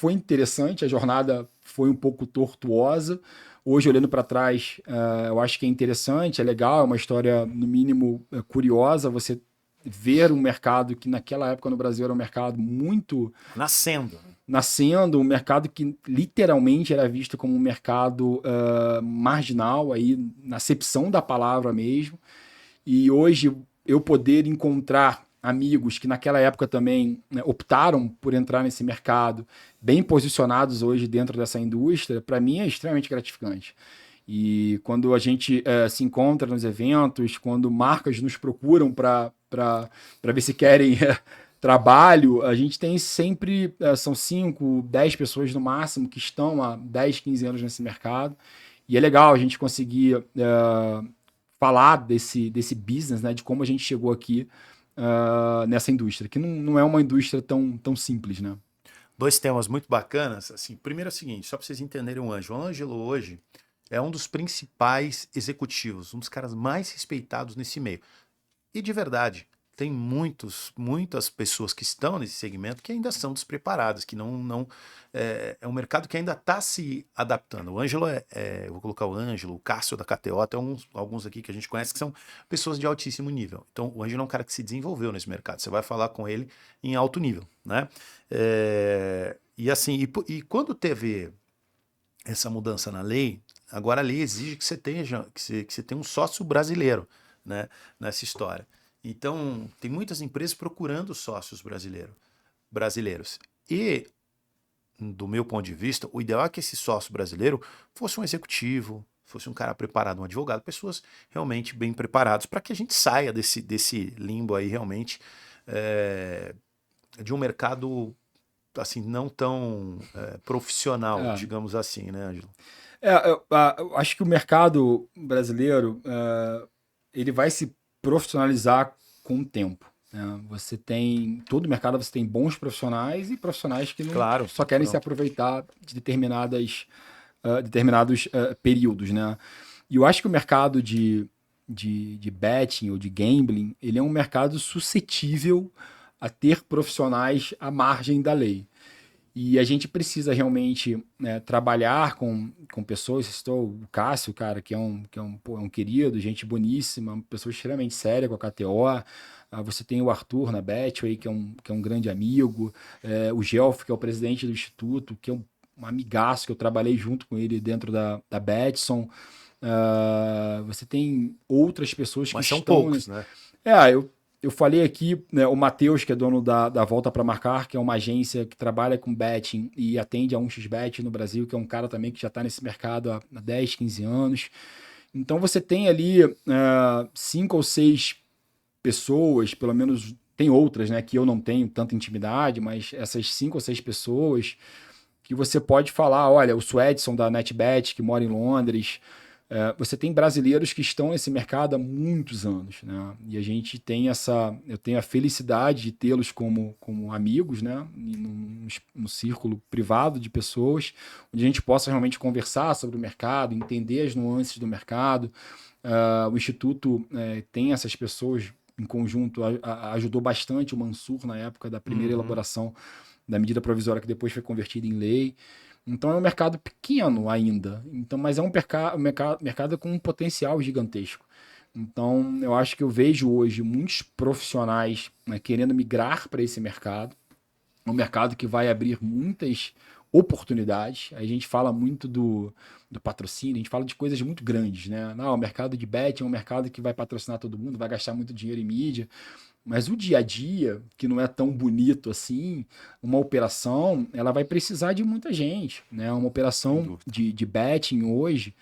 interessante, a jornada foi um pouco tortuosa. Hoje, olhando para trás, eu acho que é interessante, é legal, é uma história, no mínimo, curiosa. Você ver um mercado que naquela época no Brasil era um mercado muito Nascendo. nascendo, um mercado que literalmente era visto como um mercado marginal, aí, na acepção da palavra mesmo. E hoje eu poder encontrar amigos que naquela época também, né, optaram por entrar nesse mercado, bem posicionados hoje dentro dessa indústria, para mim é extremamente gratificante. E quando a gente se encontra nos eventos, quando marcas nos procuram para ver se querem trabalho, a gente tem sempre, são 5, 10 pessoas no máximo que estão há 10, 15 anos nesse mercado. E é legal a gente conseguir falar desse business, né, de como a gente chegou aqui nessa indústria, que não é uma indústria tão simples, né? 2 temas muito bacanas. Assim, primeiro é o seguinte, só para vocês entenderem o Ângelo. O Ângelo hoje é um dos principais executivos, um dos caras mais respeitados nesse meio. E de verdade, tem muitas pessoas que estão nesse segmento que ainda são despreparadas, que não é um mercado que ainda está se adaptando. O Ângelo eu vou colocar o Ângelo, o Cássio da KTO, tem alguns aqui que a gente conhece que são pessoas de altíssimo nível. Então, o Ângelo é um cara que se desenvolveu nesse mercado. Você vai falar com ele em alto nível, né? E assim, e quando teve essa mudança na lei, agora a lei exige que você tenha um sócio brasileiro, né, nessa história. Então, tem muitas empresas procurando sócios brasileiros. E, do meu ponto de vista, o ideal é que esse sócio brasileiro fosse um executivo, fosse um cara preparado, um advogado, pessoas realmente bem preparadas para que a gente saia desse limbo aí realmente de um mercado assim não tão profissional, É, digamos assim, né, Ângelo? eu acho que o mercado brasileiro ele vai se profissionalizar com o tempo. né? Todo mercado você tem bons profissionais e profissionais que não, só querem se aproveitar de determinados períodos, né? E eu acho que o mercado de betting ou de gambling, ele é um mercado suscetível a ter profissionais à margem da lei. E a gente precisa realmente, né, trabalhar com pessoas. Estou o Cássio, cara, pô, é um querido, gente boníssima, uma pessoa extremamente séria com a KTO. Você tem o Arthur na Betway, que é um grande amigo. O Gelf, que é o presidente do Instituto, que é um amigaço, que eu trabalhei junto com ele dentro da Betson. Você tem outras pessoas Mas que são estão... poucos, né? Eu falei aqui, né, o Matheus, que é dono da Volta para Marcar, que é uma agência que trabalha com betting e atende a 1xBet no Brasil, que é um cara também que já está nesse mercado há 10, 15 anos. Então você tem ali 5 ou 6 pessoas, pelo menos tem outras, né, que eu não tenho tanta intimidade, mas essas 5 ou 6 pessoas que você pode falar, olha, o Swedson da NetBet, que mora em Londres. Você tem brasileiros que estão nesse mercado há muitos anos, né? E a gente tem eu tenho a felicidade de tê-los como amigos, né? No círculo privado de pessoas, onde a gente possa realmente conversar sobre o mercado, entender as nuances do mercado. O Instituto tem essas pessoas em conjunto, ajudou bastante o Mansur na época da primeira elaboração da medida provisória que depois foi convertida em lei. Então é um mercado pequeno ainda, mas é um mercado com um potencial gigantesco. Então eu acho que eu vejo hoje muitos profissionais, né, querendo migrar para esse mercado. É um mercado que vai abrir muitas oportunidades. A gente fala muito do patrocínio, a gente fala de coisas muito grandes, né? Não, o mercado de bet é um mercado que vai patrocinar todo mundo, vai gastar muito dinheiro em mídia. Mas o dia a dia, que não é tão bonito assim, uma operação, ela vai precisar de muita gente, né? Uma operação de betting hoje,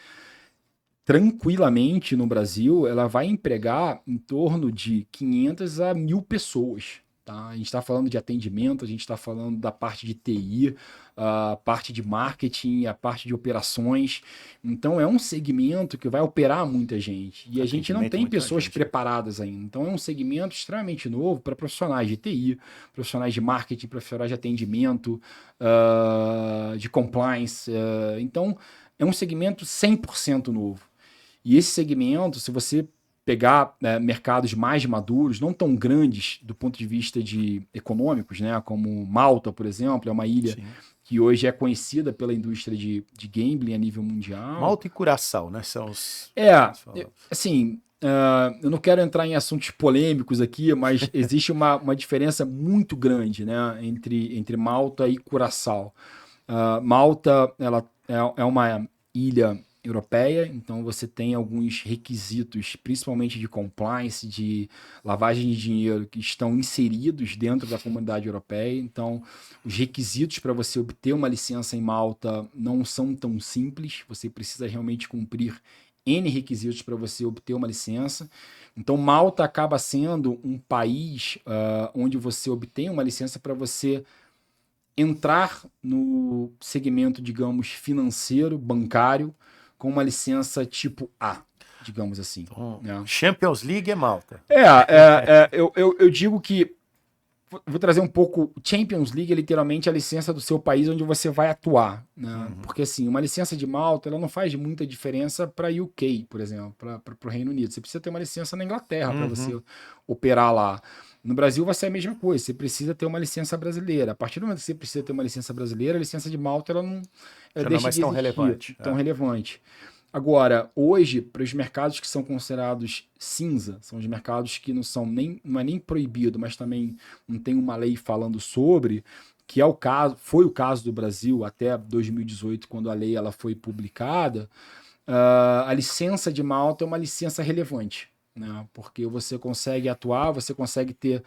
tranquilamente no Brasil, ela vai empregar em torno de 500 a 1.000 pessoas. Tá? A gente está falando de atendimento, a gente está falando da parte de TI, a parte de marketing, a parte de operações. Então é um segmento que vai operar muita gente. E a gente não tem pessoas preparadas ainda. Então é um segmento extremamente novo para profissionais de TI, profissionais de marketing, profissionais de atendimento, de compliance. Então é um segmento 100% novo. E esse segmento, se você pegar mercados mais maduros, não tão grandes do ponto de vista de econômicos, né, como Malta, por exemplo, é uma ilha que hoje é conhecida pela indústria de gambling a nível mundial. Malta e Curaçao, né? São os... assim, eu não quero entrar em assuntos polêmicos aqui, mas existe uma diferença muito grande, né, entre Malta e Curaçao. Malta, ela é uma ilha europeia, então você tem alguns requisitos, principalmente de compliance, de lavagem de dinheiro, que estão inseridos dentro da comunidade europeia. Então, os requisitos para você obter uma licença em Malta não são tão simples, você precisa realmente cumprir N requisitos para você obter uma licença. Então, Malta acaba sendo um país onde você obtém uma licença para você entrar no segmento, digamos, financeiro, bancário, com uma licença tipo A, digamos assim. Champions League é Malta. Eu digo que vou trazer um pouco. Champions League é literalmente a licença do seu país onde você vai atuar, né? Porque assim, uma licença de Malta, ela não faz muita diferença para UK, por exemplo, para o Reino Unido. Você precisa ter uma licença na Inglaterra para você operar lá. No Brasil vai ser a mesma coisa, você precisa ter uma licença brasileira. A partir do momento que você precisa ter uma licença brasileira, a licença de Malta ela não deixa mais tão relevante. Agora, hoje, para os mercados que são considerados cinza, são os mercados que não é nem proibido, mas também não tem uma lei falando sobre, que foi o caso do Brasil até 2018, quando a lei ela foi publicada. A licença de Malta é uma licença relevante, né? Porque você consegue atuar, você consegue ter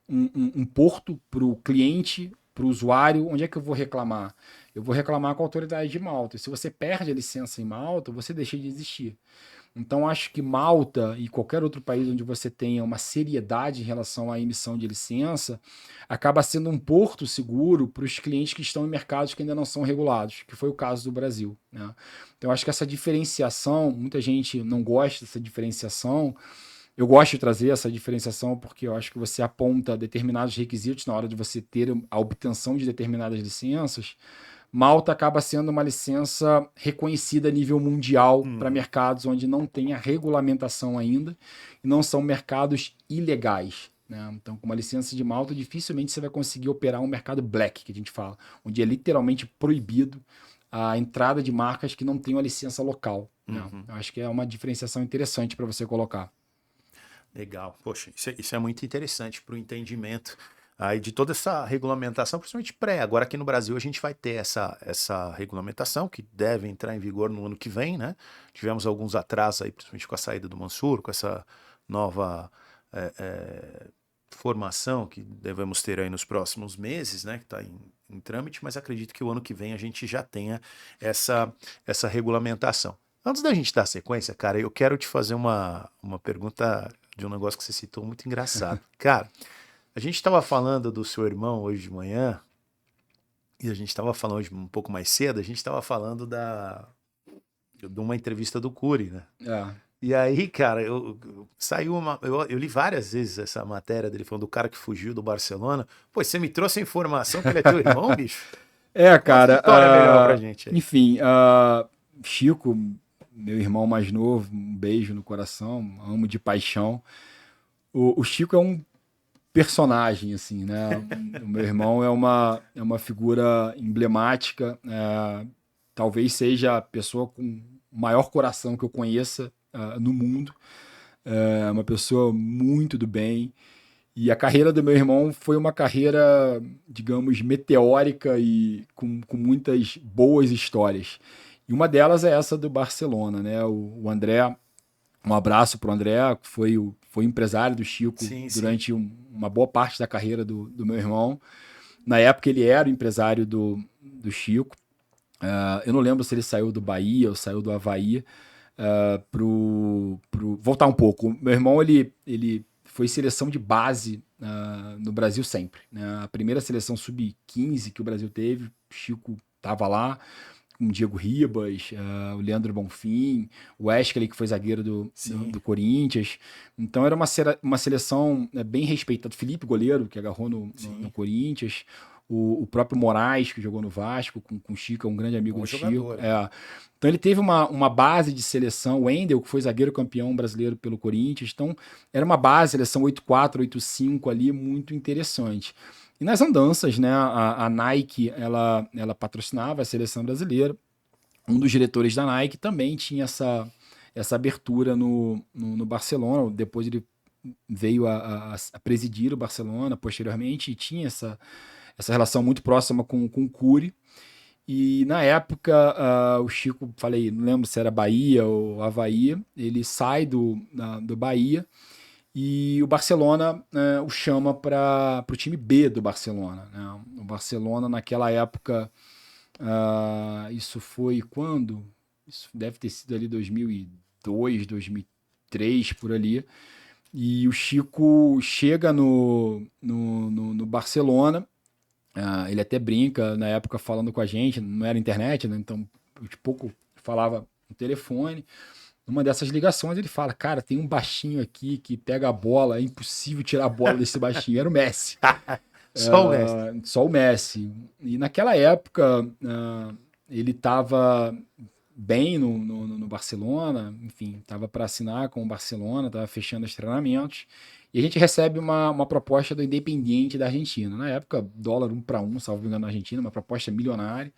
um porto para o cliente, para o usuário. Onde é que eu vou reclamar? Eu vou reclamar com a autoridade de Malta. E se você perde a licença em Malta, você deixa de existir. Então, acho que Malta e qualquer outro país onde você tenha uma seriedade em relação à emissão de licença, acaba sendo um porto seguro para os clientes que estão em mercados que ainda não são regulados, que foi o caso do Brasil, né? Então, acho que essa diferenciação, muita gente não gosta dessa diferenciação, Eu gosto de trazer essa diferenciação porque eu acho que você aponta determinados requisitos na hora de você ter a obtenção de determinadas licenças. Malta acaba sendo uma licença reconhecida a nível mundial para mercados onde não tem a regulamentação ainda e não são mercados ilegais. Né? Então, com uma licença de Malta, dificilmente você vai conseguir operar um mercado black, que a gente fala, onde é literalmente proibido a entrada de marcas que não tenham a licença local. Né? Eu acho que é uma diferenciação interessante para você colocar. Legal. Poxa, isso é muito interessante para o entendimento aí de toda essa regulamentação, principalmente pré. Agora aqui no Brasil a gente vai ter essa regulamentação que deve entrar em vigor no ano que vem, né? Tivemos alguns atrasos aí, principalmente com a saída do Mansur, com essa nova formação que devemos ter aí nos próximos meses, né? Que está em trâmite, mas acredito que o ano que vem a gente já tenha essa regulamentação. Antes da gente dar sequência, cara, eu quero te fazer uma pergunta de um negócio que você citou muito engraçado. Cara, a gente estava falando do seu irmão hoje de manhã, e a gente estava falando hoje um pouco mais cedo, a gente estava falando de uma entrevista do Cury, né? E aí, cara, saiu eu li várias vezes essa matéria dele falando do cara que fugiu do Barcelona. Pô, você me trouxe a informação que ele é teu irmão, bicho? Cara. História melhor pra gente aí. Enfim, Chico, meu irmão mais novo, um beijo no coração, amo de paixão. O Chico é um personagem, assim, né? O meu irmão é uma figura emblemática, talvez seja a pessoa com o maior coração que eu conheça no mundo. É uma pessoa muito do bem. E a carreira do meu irmão foi uma carreira, digamos, meteórica e com muitas boas histórias. E uma delas é essa do Barcelona, né? O André, um abraço pro André, que foi empresário do Chico durante uma boa parte da carreira do meu irmão. Na época ele era o empresário do Chico. Eu não lembro se ele saiu do Bahia ou saiu do Avaí. Voltar um pouco. Meu irmão, ele foi seleção de base no Brasil sempre. Né? A primeira seleção sub-15 que o Brasil teve, o Chico estava lá, com o Diego Ribas, o Leandro Bonfim, o Wesley, que foi zagueiro do Corinthians. Então era uma seleção bem respeitada. Felipe, goleiro, que agarrou no Corinthians. O próprio Moraes, que jogou no Vasco, com o Chico, é um grande amigo do Chico. Então ele teve uma base de seleção, o Wendel, que foi zagueiro campeão brasileiro pelo Corinthians. Então era uma base, seleção 8-4, 8-5 ali, muito interessante. E nas andanças, né, a Nike, ela patrocinava a seleção brasileira. Um dos diretores da Nike também tinha essa abertura no Barcelona. Depois ele veio a presidir o Barcelona posteriormente e tinha essa relação muito próxima com o Cury. E na época, o Chico, falei, não lembro se era Bahia ou Avaí, ele sai do Bahia e o Barcelona o chama para o time B do Barcelona. Né? O Barcelona, naquela época, isso foi quando? Isso deve ter sido ali 2002, 2003, por ali. E o Chico chega no Barcelona. Ele até brinca na época falando com a gente, não era internet, né? Então eu pouco falava no telefone. Numa dessas ligações ele fala, cara, tem um baixinho aqui que pega a bola, é impossível tirar a bola desse baixinho. Era o Messi. Só o Messi. Só o Messi. E naquela época ele estava bem no Barcelona, enfim, estava para assinar com o Barcelona, estava fechando os treinamentos. E a gente recebe uma proposta do Independiente da Argentina. Na época, dólar 1-1, salvo engano, na Argentina, uma proposta milionária.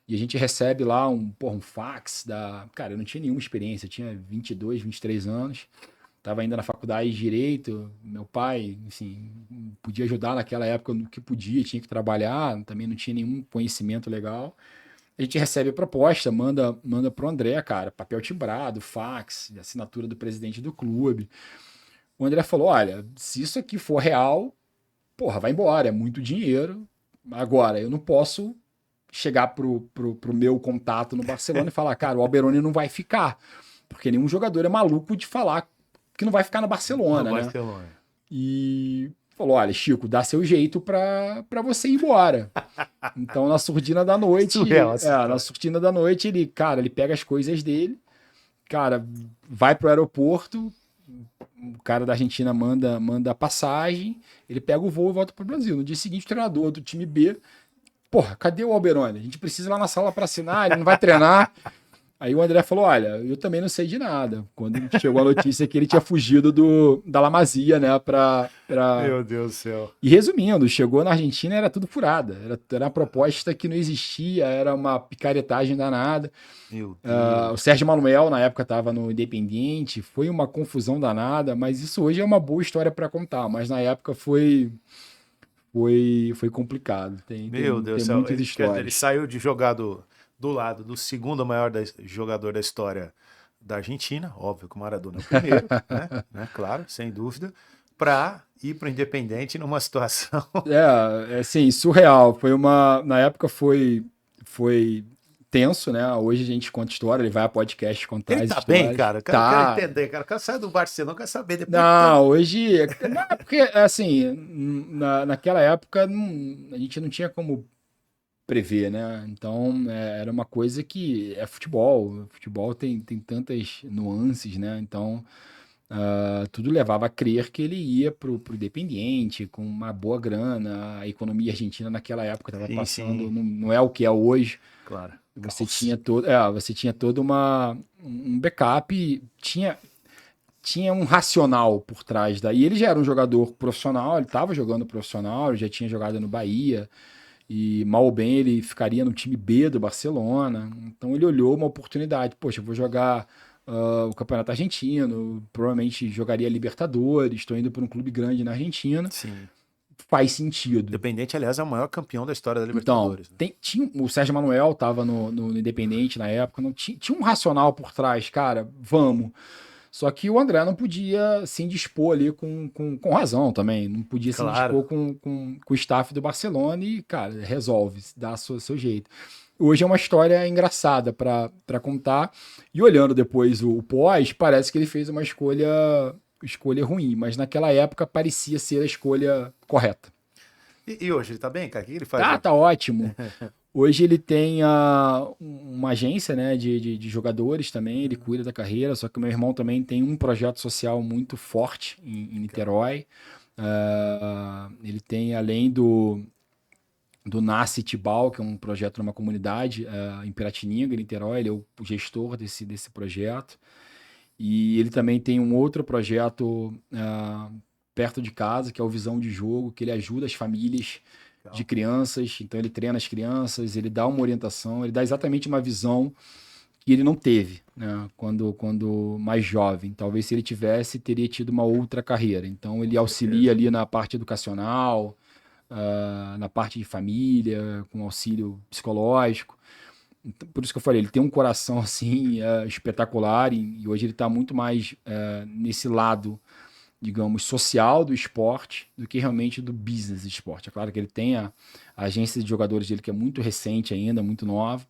E a gente recebe lá um fax Cara, eu não tinha nenhuma experiência, eu tinha 22, 23 anos. Estava ainda na faculdade de Direito. Meu pai, assim, podia ajudar naquela época no que podia, tinha que trabalhar, também não tinha nenhum conhecimento legal. A gente recebe a proposta, manda pro André, cara, papel timbrado, fax, assinatura do presidente do clube. O André falou, olha, se isso aqui for real, vai embora, é muito dinheiro. Agora, eu não posso chegar pro meu contato no Barcelona e falar, cara, o Alberoni não vai ficar. Porque nenhum jogador é maluco de falar que não vai ficar no Barcelona, né? E falou, olha, Chico, dá seu jeito pra você ir embora. Então, na surdina da noite, ele pega as coisas dele, cara, vai pro aeroporto, cara da Argentina manda a passagem, ele pega o voo e volta pro Brasil. No dia seguinte, o treinador do time B, porra, cadê o Alberoni? A gente precisa ir lá na sala para assinar, ele não vai treinar. Aí o André falou: olha, eu também não sei de nada. Quando chegou a notícia que ele tinha fugido da La Masia, né? Meu Deus do céu. E resumindo, chegou na Argentina, era tudo furada. Era uma proposta que não existia, era uma picaretagem danada. Meu Deus. O Sérgio Manuel, na época, estava no Independiente, foi uma confusão danada, mas isso hoje é uma boa história para contar. Mas na época foi complicado. Meu Deus do tem céu. muitas Ele histórias. saiu de jogar do lado do segundo maior jogador da história da Argentina, óbvio que o Maradona é o primeiro, né? Claro, sem dúvida, para ir para o Independente numa situação. Assim, surreal. Na época foi tenso, né? Hoje a gente conta história, ele vai a podcast contar Ele as tá histórias. bem, cara. Eu Tá. quero entender, cara. O cara sai do Barcelona, quer saber depois. Não, hoje. Não, é porque, assim, naquela época a gente não tinha como prever, né? Então era uma coisa que é futebol. Futebol tem tantas nuances, né? Então tudo levava a crer que ele ia pro Independiente com uma boa grana. A economia argentina naquela época estava Sim, passando, sim. não é o que é hoje. Claro. Você Caos. tinha todo um backup, tinha um racional por trás daí. Ele já era um jogador profissional, ele estava jogando profissional, ele já tinha jogado no Bahia. E mal ou bem ele ficaria no time B do Barcelona. Então ele olhou uma oportunidade. Poxa, eu vou jogar o Campeonato Argentino, provavelmente jogaria Libertadores, estou indo para um clube grande na Argentina. Sim. Faz sentido. Independente, aliás, é o maior campeão da história da Então, Libertadores. o Sérgio Manuel estava no Independente na época, não tinha um racional por trás, cara, vamos. Só que o André não podia se indispor ali com razão também. Não podia se Claro. indispor com o staff do Barcelona e, cara, resolve, dá seu jeito. Hoje é uma história engraçada para contar. E olhando depois o pós, parece que ele fez uma escolha ruim, mas naquela época parecia ser a escolha correta. E hoje ele tá bem, cara? O que ele faz? Tá ótimo. Hoje ele tem uma agência, né, de jogadores também, ele cuida da carreira, só que o meu irmão também tem um projeto social muito forte em Niterói. Ele tem, além do Nasce Tibau, que é um projeto numa comunidade em Piratininga, em Niterói, ele é o gestor desse projeto. E ele também tem um outro projeto perto de casa, que é o Visão de Jogo, que ele ajuda as famílias de crianças, então ele treina as crianças, ele dá uma orientação, ele dá exatamente uma visão que ele não teve, né, quando mais jovem. Talvez se ele tivesse, teria tido uma outra carreira. Então ele auxilia ali na parte educacional, na parte de família, com auxílio psicológico. Então, por isso que eu falei, ele tem um coração assim espetacular e hoje ele está muito mais nesse lado, digamos, social do esporte do que realmente do business do esporte. É claro que ele tem a agência de jogadores dele que é muito recente ainda, muito nova,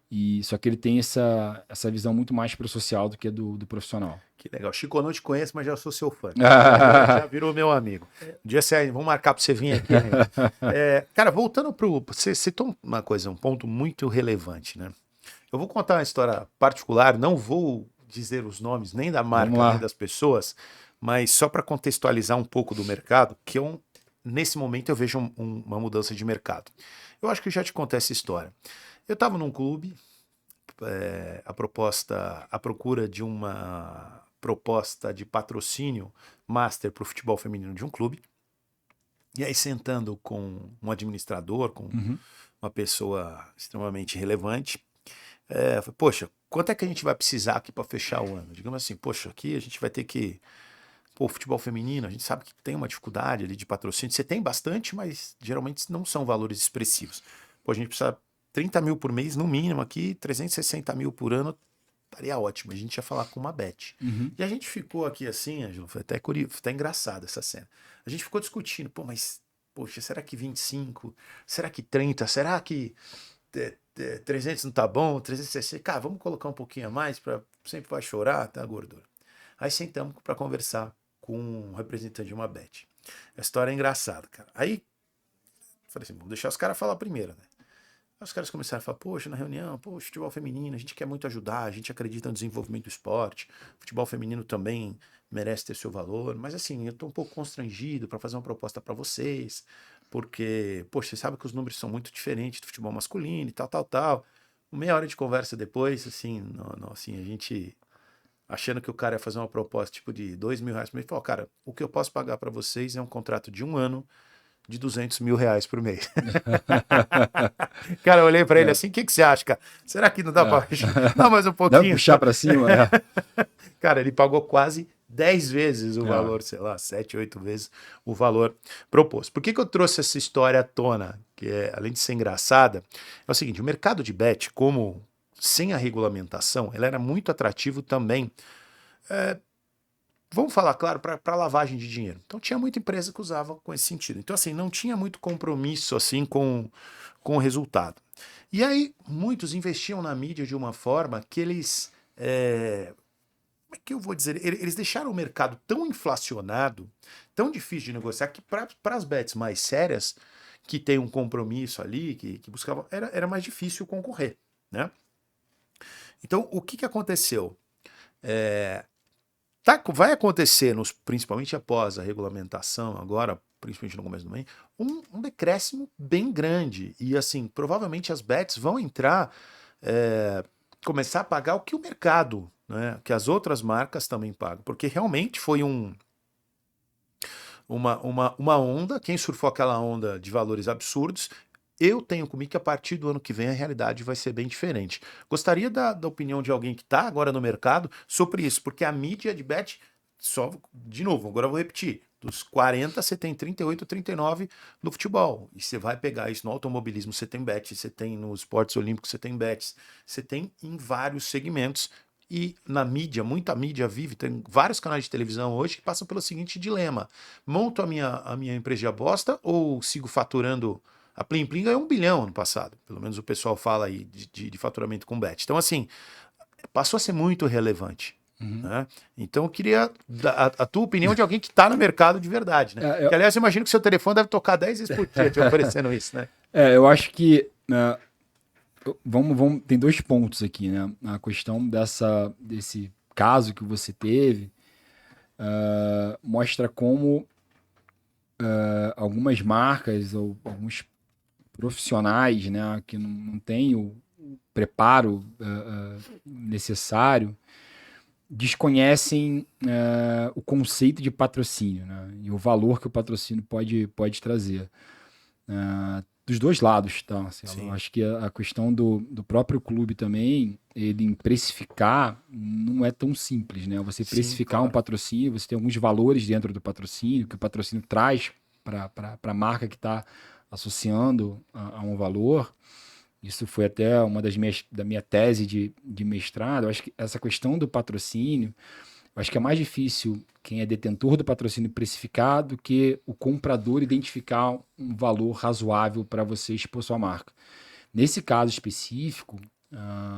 e só que ele tem essa visão muito mais pro social do que do profissional. Que legal. Chico, eu não te conheço, mas já sou seu fã. Já virou meu amigo. Um dia vamos marcar para você vir aqui. Cara, voltando você citou uma coisa, um ponto muito relevante, né? Eu vou contar uma história particular, não vou dizer os nomes nem da marca, nem das pessoas, mas só para contextualizar um pouco do mercado, que nesse momento eu vejo uma mudança de mercado. Eu acho que eu já te contei essa história. Eu estava num clube, à procura de uma proposta de patrocínio master para o futebol feminino de um clube. E aí, sentando com um administrador, com uma pessoa extremamente relevante, falei, poxa, quanto é que a gente vai precisar aqui para fechar o ano? Digamos assim, poxa, aqui a gente vai ter que... Pô, futebol feminino, a gente sabe que tem uma dificuldade ali de patrocínio. Você tem bastante, mas geralmente não são valores expressivos. Pô, a gente precisa 30 mil por mês, no mínimo aqui, 360 mil por ano, estaria ótimo. A gente ia falar com uma Bet. E a gente ficou aqui assim, Ângelo, foi até curioso, até engraçado essa cena. A gente ficou discutindo, poxa, será que 25? Será que 30? Será que 300 não tá bom? 360? Cara, vamos colocar um pouquinho a mais, sempre vai chorar, tá, gordura? Aí sentamos para conversar com um representante de uma Bet. A história é engraçada, cara. Aí, falei assim, vamos deixar os caras falar primeiro, né? Aí os caras começaram a falar, poxa, na reunião, poxa, futebol feminino, a gente quer muito ajudar, a gente acredita no desenvolvimento do esporte, futebol feminino também merece ter seu valor, mas assim, eu tô um pouco constrangido para fazer uma proposta para vocês, porque, poxa, você sabe que os números são muito diferentes do futebol masculino e tal, tal, tal. Meia hora de conversa depois, assim, assim, a gente achando que o cara ia fazer uma proposta tipo de R$ 2.000 por mês, falou, cara, o que eu posso pagar para vocês é um contrato de 1 ano de R$ 200.000 por mês. Cara, eu olhei para ele É, assim, o que você acha, cara? Será que não dá para é. dar mais um Dá pra pouquinho? puxar pra cima? É. Cara, ele pagou quase 10 vezes o É. valor, sei lá, 7, 8 vezes o valor proposto. Por que que eu trouxe essa história à tona? Que é, além de ser engraçada, é o seguinte, o mercado de bet, como sem a regulamentação, ele era muito atrativo também, vamos falar, claro, para lavagem de dinheiro. Então tinha muita empresa que usava com esse sentido. Então, assim, não tinha muito compromisso assim com o resultado. E aí, muitos investiam na mídia de uma forma que eles. Como é que eu vou dizer? Eles deixaram o mercado tão inflacionado, tão difícil de negociar, que para as bets mais sérias, que tem um compromisso ali, que buscavam, era mais difícil concorrer, né? Então, o que aconteceu? Vai acontecer, principalmente após a regulamentação, agora, principalmente no começo do mês, um decréscimo bem grande. E assim, provavelmente as bets vão entrar, começar a pagar o que o mercado, né, que as outras marcas também pagam. Porque realmente foi uma onda, quem surfou aquela onda de valores absurdos. Eu tenho comigo que a partir do ano que vem a realidade vai ser bem diferente. Gostaria da opinião de alguém que está agora no mercado sobre isso, porque a mídia de bet, só de novo, agora eu vou repetir, dos 40 você tem 38, 39 no futebol. E você vai pegar isso no automobilismo, você tem bet, você tem nos esportes olímpicos, você tem bets, você tem em vários segmentos. E na mídia, muita mídia vive, tem vários canais de televisão hoje que passam pelo seguinte dilema: monto a minha empresa de aposta ou sigo faturando? A Plim Plim ganhou 1 bilhão ano passado. Pelo menos o pessoal fala aí de faturamento com bet. Então, assim, passou a ser muito relevante. Uhum. Né? Então, eu queria a tua opinião de alguém que está no mercado de verdade. Né? É, Que, aliás, eu imagino que seu telefone deve tocar 10 vezes por dia te oferecendo isso. Né? eu acho que tem dois pontos aqui, né? A questão desse caso que você teve mostra como algumas marcas ou alguns profissionais, né, que não têm o preparo necessário desconhecem o conceito de patrocínio, né, e o valor que o patrocínio pode trazer. Dos dois lados, tá? Assim, eu acho que a questão do próprio clube também, ele em precificar, não é tão simples, né? Você precificar um patrocínio, você tem alguns valores dentro do patrocínio, que o patrocínio traz para a marca que está associando a um valor. Isso foi até uma da minha tese de mestrado. Eu acho que essa questão do patrocínio, eu acho que é mais difícil quem é detentor do patrocínio precificar do que o comprador identificar um valor razoável para você expor sua marca. Nesse caso específico,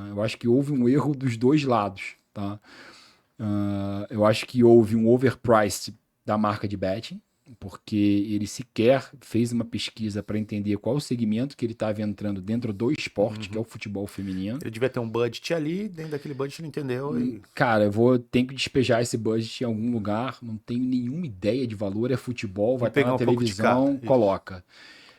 eu acho que houve um erro dos dois lados. Tá? Eu acho que houve um overpriced da marca de betting, porque ele sequer fez uma pesquisa para entender qual o segmento que ele estava entrando dentro do esporte, que é o futebol feminino. Ele devia ter um budget ali, dentro daquele budget ele entendeu. Cara, tenho que despejar esse budget em algum lugar, não tenho nenhuma ideia de valor, é futebol, vai estar na televisão, coloca.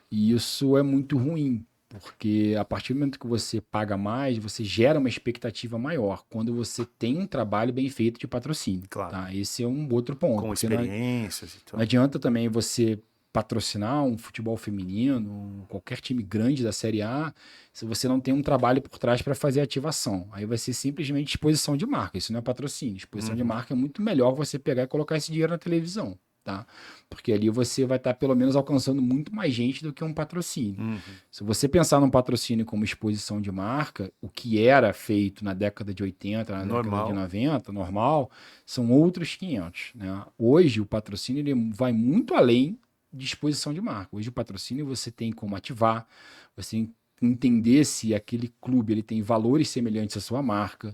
E isso é muito ruim, porque a partir do momento que você paga mais, você gera uma expectativa maior quando você tem um trabalho bem feito de patrocínio. Claro. Tá? Esse é um outro ponto. Com experiências. Não adianta também você patrocinar um futebol feminino, qualquer time grande da Série A, se você não tem um trabalho por trás para fazer ativação. Aí vai ser simplesmente exposição de marca. Isso não é patrocínio. Exposição de marca é muito melhor você pegar e colocar esse dinheiro na televisão. Tá? Porque ali você vai estar pelo menos alcançando muito mais gente do que um patrocínio. Se você pensar num patrocínio como exposição de marca, o que era feito na década de 80, na década de 90, normal, são outros 500. Né? Hoje o patrocínio ele vai muito além de exposição de marca. Hoje o patrocínio você tem como ativar, você tem que entender se aquele clube ele tem valores semelhantes à sua marca,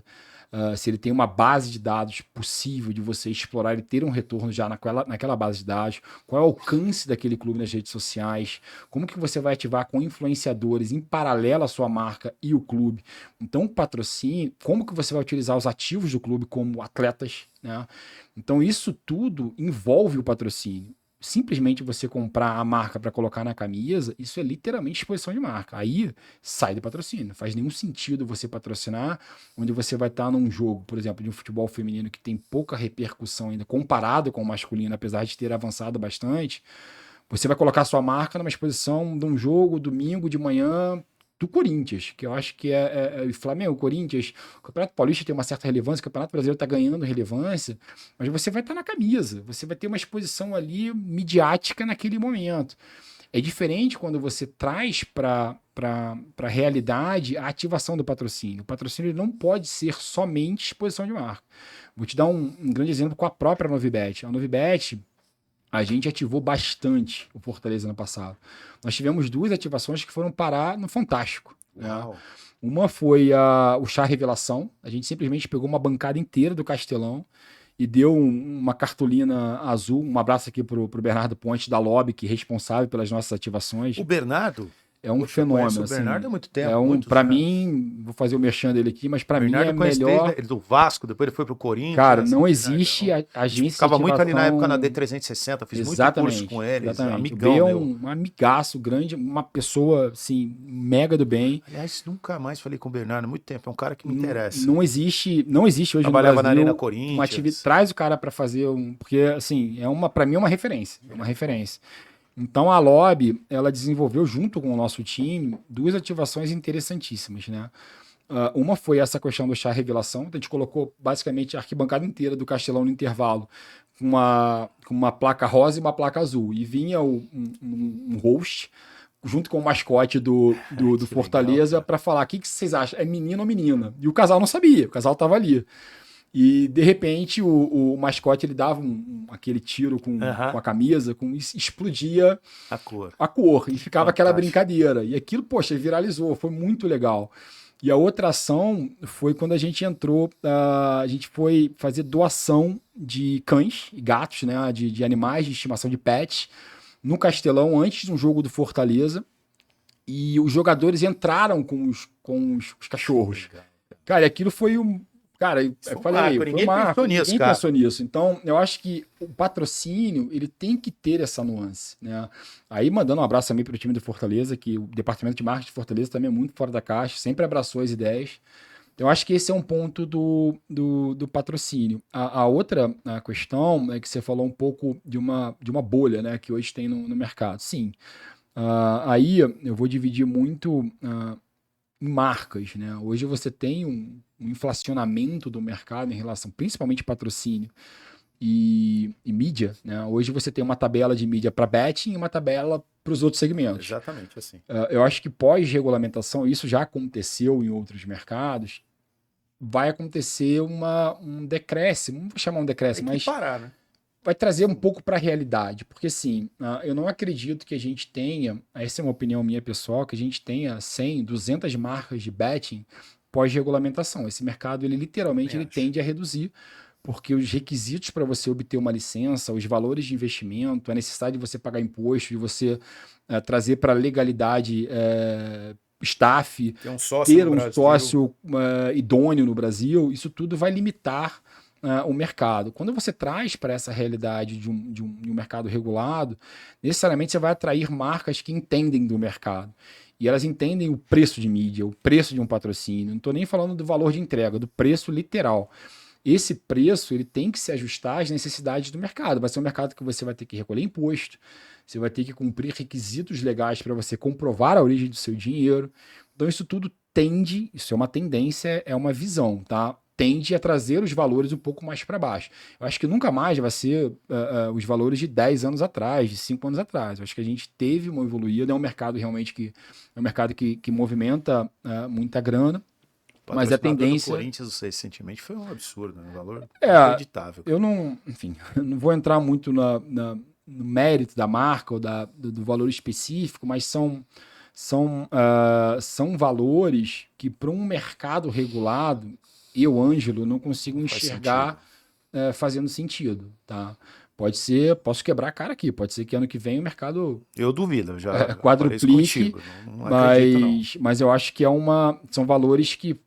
se ele tem uma base de dados possível de você explorar e ter um retorno já naquela base de dados, qual é o alcance daquele clube nas redes sociais, como que você vai ativar com influenciadores em paralelo à sua marca e o clube. Então, o patrocínio, como que você vai utilizar os ativos do clube como atletas, né? Então, isso tudo envolve o patrocínio. Simplesmente você comprar a marca para colocar na camisa, isso é literalmente exposição de marca. Aí sai do patrocínio. Não faz nenhum sentido você patrocinar onde você vai estar num jogo, por exemplo, de um futebol feminino que tem pouca repercussão ainda comparado com o masculino, apesar de ter avançado bastante. Você vai colocar sua marca numa exposição de um jogo domingo de manhã do Corinthians, que eu acho que é o Flamengo, Corinthians, o Campeonato Paulista tem uma certa relevância, o Campeonato Brasileiro está ganhando relevância, mas você vai estar na camisa, você vai ter uma exposição ali midiática naquele momento. É diferente quando você traz para a realidade a ativação do patrocínio. O patrocínio não pode ser somente exposição de marca. Vou te dar um grande exemplo com a própria Novibet. A Novibet, a gente ativou bastante o Fortaleza no passado. Nós tivemos 2 ativações que foram parar no Fantástico. Né? Uma foi o Chá Revelação. A gente simplesmente pegou uma bancada inteira do Castelão e deu uma cartolina azul. Um abraço aqui pro Bernardo Ponte da Lobby, que é responsável pelas nossas ativações. O Bernardo? É um fenômeno. O Bernardo há muito tempo. Para mim, vou fazer o merchan dele aqui, mas para mim é melhor. Ele do Vasco, depois ele foi pro Corinthians. Cara, não existe agência. Ficava muito ali na época na D360, fiz muito curso com ele. Amigão meu. Um amigaço grande, uma pessoa assim, mega do bem. Aliás, nunca mais falei com o Bernardo, há muito tempo. É um cara que me interessa. Não existe hoje Trabalhava no Brasil na Arena Corinthians. traz o cara para fazer porque assim, para mim é uma referência, é uma referência. Então a Lobby, ela desenvolveu junto com o nosso time 2 ativações interessantíssimas, né? Uma foi essa questão do chá revelação, a gente colocou basicamente a arquibancada inteira do Castelão no intervalo com uma placa rosa e uma placa azul, e vinha um host junto com o mascote do Fortaleza para falar, o que vocês acham? É menino ou menina? E o casal não sabia, o casal estava ali. E, de repente, o mascote ele dava aquele tiro com a camisa, explodia a cor e ficava aquela brincadeira. E aquilo, poxa, viralizou, foi muito legal. E a outra ação foi quando a gente entrou, a gente foi fazer doação de cães e gatos, né, de animais de estimação de pets, no Castelão, antes de um jogo do Fortaleza. E os jogadores entraram com os cachorros. Cara, aquilo foi Cara, eu falei, ninguém pensou nisso. Então, eu acho que o patrocínio, ele tem que ter essa nuance, né? Aí, mandando um abraço também para o time do Fortaleza, que o departamento de marketing de Fortaleza também é muito fora da caixa, sempre abraçou as ideias. Eu acho que esse é um ponto do patrocínio. A outra questão é que você falou um pouco de uma bolha, né, que hoje tem no mercado. Sim. Aí eu vou dividir muito em marcas, né? Hoje você tem um inflacionamento do mercado em relação, principalmente patrocínio e mídia, né? Hoje você tem uma tabela de mídia para betting e uma tabela para os outros segmentos. Exatamente assim. Eu acho que pós-regulamentação, isso já aconteceu em outros mercados, vai acontecer um decréscimo, não vou chamar um decréscimo, mas parar, né? Vai trazer um pouco para a realidade, porque assim, eu não acredito que a gente tenha, essa é uma opinião minha pessoal, que a gente tenha 100, 200 marcas de betting pós-regulamentação. Esse mercado, ele literalmente ele tende a reduzir, porque os requisitos para você obter uma licença, os valores de investimento, a necessidade de você pagar imposto, de você trazer para a legalidade staff, ter um sócio idôneo no Brasil, isso tudo vai limitar o mercado. Quando você traz para essa realidade de um mercado regulado, necessariamente você vai atrair marcas que entendem do mercado. E elas entendem o preço de mídia, o preço de um patrocínio. Não estou nem falando do valor de entrega, do preço literal. Esse preço ele tem que se ajustar às necessidades do mercado. Vai ser um mercado que você vai ter que recolher imposto, você vai ter que cumprir requisitos legais para você comprovar a origem do seu dinheiro. Então isso tudo tende, isso é uma tendência, é uma visão, tá? Tende a trazer os valores um pouco mais para baixo. Eu acho que nunca mais vai ser os valores de 10 anos atrás, de 5 anos atrás. Eu acho que a gente teve uma evoluída, é um mercado realmente que movimenta muita grana, mas a tendência... O Corinthians recentemente foi um absurdo, né? Um valor inacreditável. Eu não vou entrar muito no mérito da marca ou do valor específico, mas são valores que para um mercado regulado eu, Ângelo, não consigo Faz enxergar fazendo sentido, tá? Pode ser, posso quebrar a cara aqui, pode ser que ano que vem o mercado Eu duvido, eu já falei isso quadruplique, contigo. Não acredito, não. mas eu acho que são valores que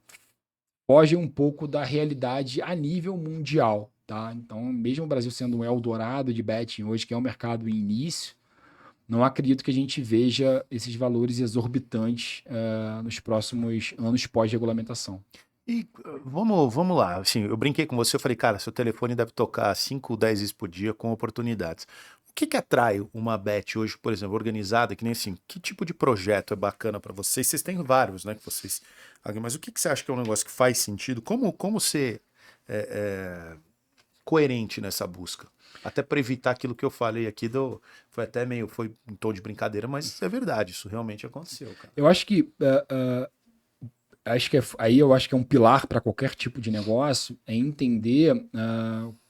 fogem um pouco da realidade a nível mundial, tá? Então, mesmo o Brasil sendo um Eldorado de betting hoje, que é um mercado em início, não acredito que a gente veja esses valores exorbitantes nos próximos anos pós-regulamentação. E vamos lá, assim, eu brinquei com você, eu falei, cara, seu telefone deve tocar 5, 10 vezes por dia com oportunidades. O que atrai uma bet hoje, por exemplo, organizada, que nem assim, que tipo de projeto é bacana para vocês? Vocês têm vários, né, que vocês... Mas o que você acha que é um negócio que faz sentido? Como ser coerente nessa busca? Até para evitar aquilo que eu falei aqui, foi até meio, foi em tom de brincadeira, mas é verdade, isso realmente aconteceu, cara. Eu acho que aí eu acho que é um pilar para qualquer tipo de negócio, é entender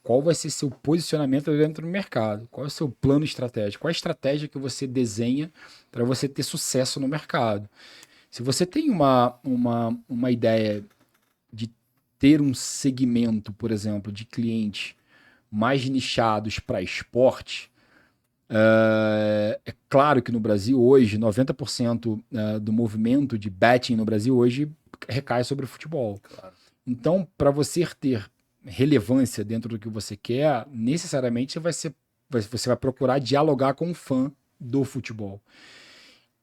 qual vai ser seu posicionamento dentro do mercado, qual é o seu plano estratégico, qual é a estratégia que você desenha para você ter sucesso no mercado. Se você tem uma ideia de ter um segmento, por exemplo, de clientes mais nichados para esporte, é claro que no Brasil hoje, 90% do movimento de betting no Brasil hoje recai sobre o futebol. Claro. Então, para você ter relevância dentro do que você quer, necessariamente você vai procurar dialogar com um fã do futebol.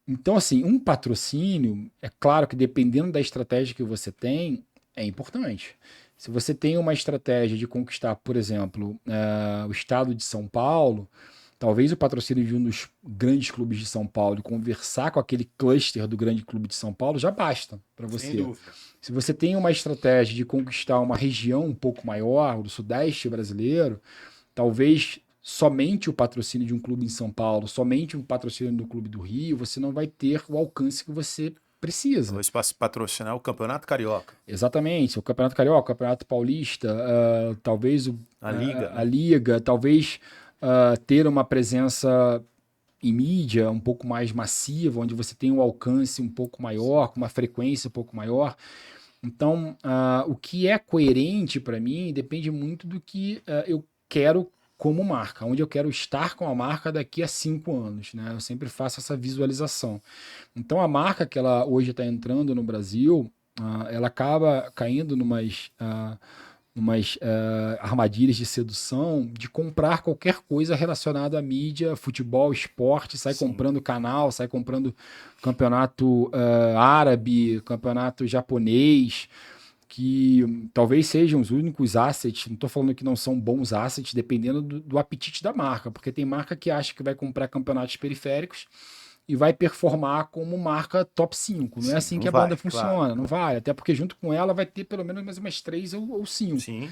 Então, assim, um patrocínio, é claro que dependendo da estratégia que você tem, é importante. Se você tem uma estratégia de conquistar, por exemplo, o estado de São Paulo, talvez o patrocínio de um dos grandes clubes de São Paulo e conversar com aquele cluster do grande clube de São Paulo já basta para você. Sem dúvida. Se você tem uma estratégia de conquistar uma região um pouco maior, do Sudeste brasileiro, talvez somente o patrocínio de um clube em São Paulo, somente um patrocínio do clube do Rio, você não vai ter o alcance que você precisa. Talvez para patrocinar o Campeonato Carioca. Exatamente, o Campeonato Carioca, o Campeonato Paulista, talvez A Liga, a Liga, talvez ter uma presença em mídia um pouco mais massiva, onde você tem um alcance um pouco maior, com uma frequência um pouco maior. Então, o que é coerente para mim depende muito do que eu quero como marca, onde eu quero estar com a marca daqui a 5 anos, né? Eu sempre faço essa visualização. Então, a marca que ela hoje está entrando no Brasil, ela acaba caindo numas armadilhas de sedução de comprar qualquer coisa relacionada à mídia, futebol, esporte, sai Sim. comprando canal, sai comprando campeonato árabe, campeonato japonês, que talvez sejam os únicos assets, não estou falando que não são bons assets, dependendo do apetite da marca, porque tem marca que acha que vai comprar campeonatos periféricos e vai performar como marca top 5. Não é assim que a banda funciona, claro. não vai. Até porque junto com ela vai ter pelo menos mais umas 3 ou 5. Sim.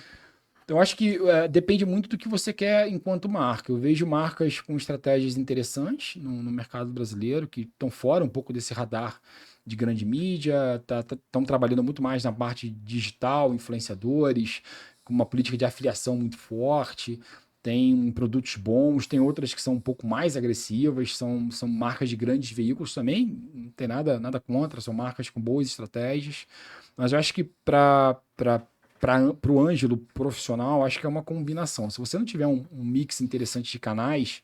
Então, eu acho que depende muito do que você quer enquanto marca. Eu vejo marcas com estratégias interessantes no mercado brasileiro, que estão fora um pouco desse radar de grande mídia, estão trabalhando muito mais na parte digital, influenciadores, com uma política de afiliação muito forte, tem produtos bons, tem outras que são um pouco mais agressivas, são marcas de grandes veículos também, não tem nada contra, são marcas com boas estratégias, mas eu acho que para o Ângelo profissional, acho que é uma combinação. Se você não tiver um mix interessante de canais,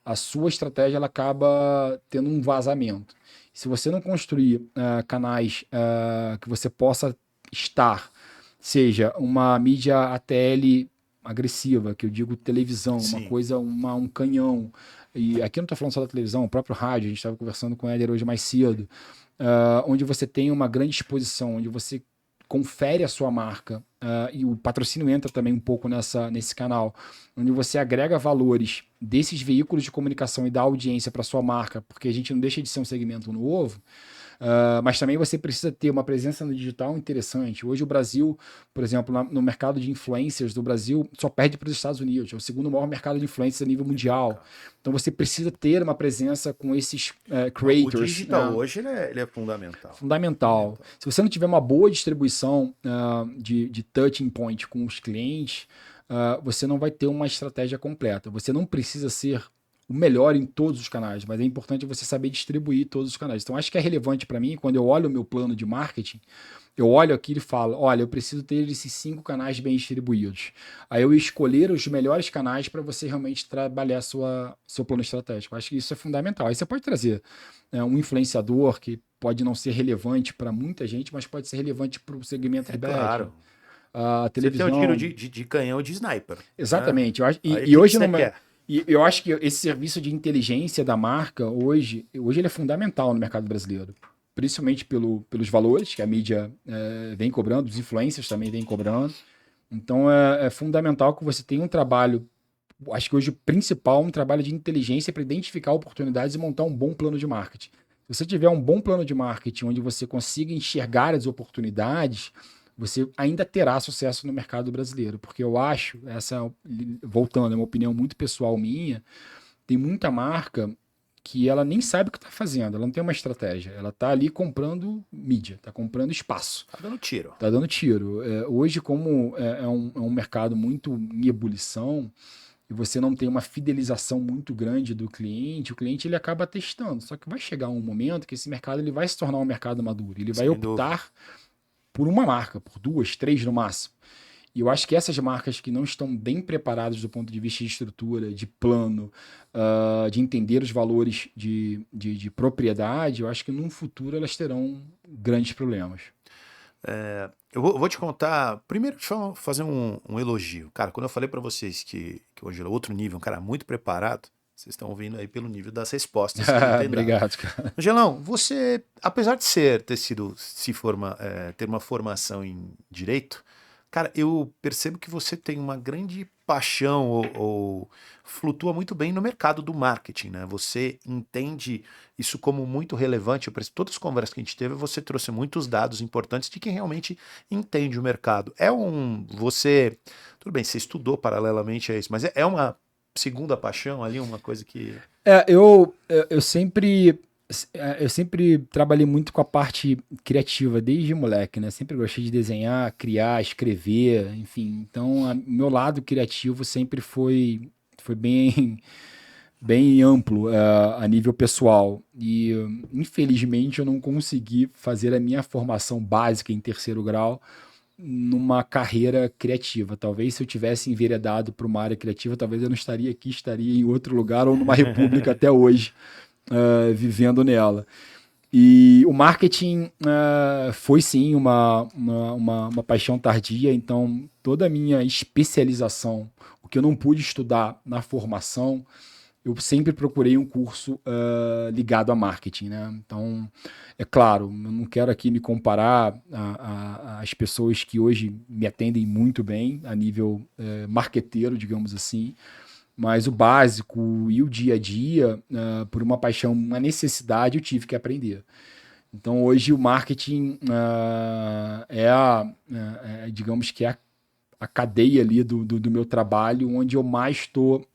a sua estratégia ela acaba tendo um vazamento. Se você não construir canais que você possa estar, seja uma mídia ATL agressiva, que eu digo televisão, Sim. uma coisa, um canhão, e aqui eu não estou falando só da televisão, o próprio rádio, a gente estava conversando com o Éder hoje mais cedo, onde você tem uma grande exposição, onde você confere a sua marca, e o patrocínio entra também um pouco nesse canal, onde você agrega valores desses veículos de comunicação e dá audiência para sua marca, porque a gente não deixa de ser um segmento novo, mas também você precisa ter uma presença no digital interessante. Hoje o Brasil, por exemplo, no mercado de influencers do Brasil, só perde para os Estados Unidos. É o segundo maior mercado de influencers a nível mundial. Então você precisa ter uma presença com esses creators. O digital hoje ele é fundamental. Fundamental. Se você não tiver uma boa distribuição de touching point com os clientes, você não vai ter uma estratégia completa. Você não precisa ser o melhor em todos os canais, mas é importante você saber distribuir todos os canais. Então, acho que é relevante para mim, quando eu olho o meu plano de marketing, eu olho aquilo e falo, olha, eu preciso ter esses 5 canais bem distribuídos. Aí eu escolher os melhores canais para você realmente trabalhar seu plano estratégico. Acho que isso é fundamental. Aí você pode trazer um influenciador que pode não ser relevante para muita gente, mas pode ser relevante para o segmento de betting. Claro. A Você tem um tiro televisão. de canhão de sniper. Né? Exatamente. Eu acho, Aí o e que hoje você não quer? e eu acho que esse serviço de inteligência da marca hoje ele é fundamental no mercado brasileiro. Principalmente pelos valores que a mídia vem cobrando, os influencers também vêm cobrando. Então é fundamental que você tenha um trabalho, acho que hoje o principal, um trabalho de inteligência para identificar oportunidades e montar um bom plano de marketing. Se você tiver um bom plano de marketing onde você consiga enxergar as oportunidades, você ainda terá sucesso no mercado brasileiro. Porque eu acho, voltando, é uma opinião muito pessoal minha, tem muita marca que ela nem sabe o que está fazendo, ela não tem uma estratégia, ela está ali comprando mídia, está comprando espaço. Tá dando tiro. Está dando tiro. Hoje, como é um mercado muito em ebulição, e você não tem uma fidelização muito grande do cliente, o cliente ele acaba testando. Só que vai chegar um momento que esse mercado ele vai se tornar um mercado maduro. Ele vai Sem dúvida. optar por uma marca, por 2, 3 no máximo. E eu acho que essas marcas que não estão bem preparadas do ponto de vista de estrutura, de plano, de entender os valores de propriedade, eu acho que num futuro elas terão grandes problemas. Eu vou te contar. Primeiro, deixa eu fazer um elogio. Cara, quando eu falei pra vocês que o Ângelo é outro nível, um cara muito preparado, vocês estão ouvindo aí pelo nível das respostas que ele tem dado. Obrigado, cara. Angelão, você, apesar de ter sido, ter uma formação em direito, cara, eu percebo que você tem uma grande paixão ou flutua muito bem no mercado do marketing, né? Você entende isso como muito relevante. Eu percebo, todas as conversas que a gente teve, você trouxe muitos dados importantes de quem realmente entende o mercado. Tudo bem, você estudou paralelamente a isso, mas é uma segunda paixão ali, uma coisa que... Eu sempre trabalhei muito com a parte criativa desde moleque, né? Sempre gostei de desenhar, criar, escrever, enfim. Então, meu lado criativo sempre foi bem, bem amplo, a nível pessoal. E, infelizmente, eu não consegui fazer a minha formação básica em terceiro grau numa carreira criativa. Talvez se eu tivesse enveredado para uma área criativa, talvez eu não estaria aqui, estaria em outro lugar ou numa república até hoje, vivendo nela. E o marketing foi sim uma paixão tardia, então toda a minha especialização, o que eu não pude estudar na formação, eu sempre procurei um curso ligado a marketing, né? Então, é claro, eu não quero aqui me comparar às pessoas que hoje me atendem muito bem a nível marqueteiro, digamos assim, mas o básico e o dia a dia, por uma paixão, uma necessidade, eu tive que aprender. Então, hoje o marketing digamos que é a cadeia ali do meu trabalho, onde eu mais estou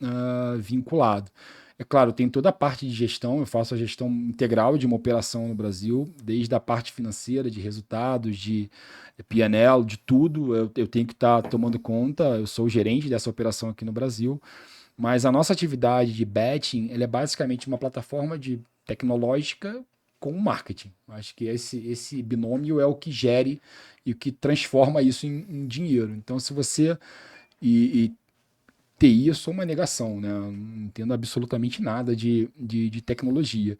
vinculado. É claro, tem toda a parte de gestão, eu faço a gestão integral de uma operação no Brasil, desde a parte financeira, de resultados, de P&L, de tudo, eu tenho que estar tomando conta, eu sou o gerente dessa operação aqui no Brasil, mas a nossa atividade de betting, ela é basicamente uma plataforma tecnológica com marketing. Acho que esse binômio é o que gere e o que transforma isso em dinheiro. Então, se você... E TI, eu sou uma negação, né? Eu não entendo absolutamente nada de tecnologia.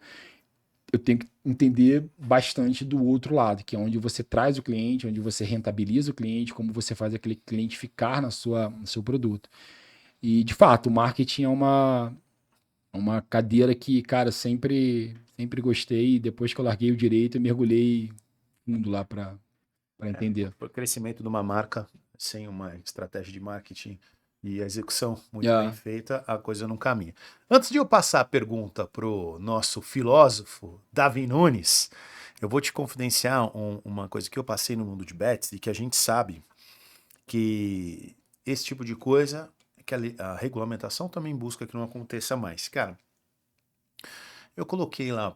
Eu tenho que entender bastante do outro lado, que é onde você traz o cliente, onde você rentabiliza o cliente, como você faz aquele cliente ficar no seu produto. E, de fato, o marketing é uma cadeira que, cara, sempre gostei. E depois que eu larguei o direito, eu mergulhei fundo lá para entender. O crescimento de uma marca sem uma estratégia de marketing e a execução muito Yeah. bem feita, a coisa não caminha. Antes de eu passar a pergunta para o nosso filósofo, Davi Nunes, eu vou te confidenciar uma coisa que eu passei no mundo de bets e que a gente sabe que esse tipo de coisa, que a regulamentação também busca que não aconteça mais. Cara, eu coloquei lá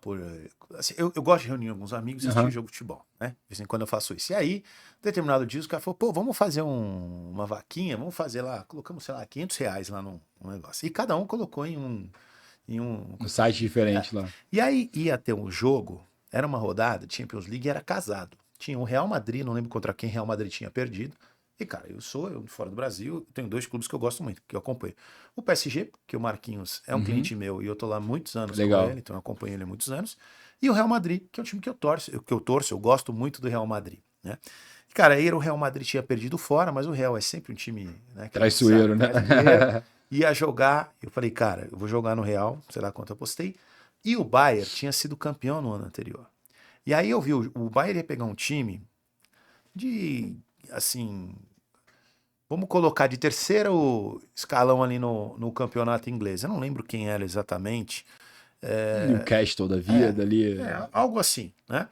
assim, eu gosto de reunir alguns amigos e assistir jogo de futebol, né? De vez em quando eu faço isso. E aí, determinado dia, os caras falaram, pô, vamos fazer uma vaquinha, vamos fazer lá, colocamos, sei lá, R$500 lá no negócio. E cada um colocou em em um... Um site diferente lá. E aí ia ter um jogo, era uma rodada, Champions League, e era casado. Tinha o Real Madrid, não lembro contra quem Real Madrid tinha perdido. E, cara, eu fora do Brasil, tenho 2 clubes que eu gosto muito, que eu acompanho. O PSG, que o Marquinhos é um cliente meu e eu tô lá há muitos anos Legal. com ele, então eu acompanho ele há muitos anos. E o Real Madrid, que é o time que eu torço, eu gosto muito do Real Madrid, né? E, cara, aí o Real Madrid tinha perdido fora, mas o Real é sempre um time, né, que Traiçoeiro, né? traiçoeiro. Ia jogar, eu falei, cara, eu vou jogar no Real, sei lá quanto eu apostei. E o Bayern tinha sido campeão no ano anterior. E aí eu vi, o Bayern ia pegar um time de, assim, vamos colocar de terceiro escalão ali no campeonato inglês. Eu não lembro quem era exatamente. Newcastle da vida ali. Algo assim, né?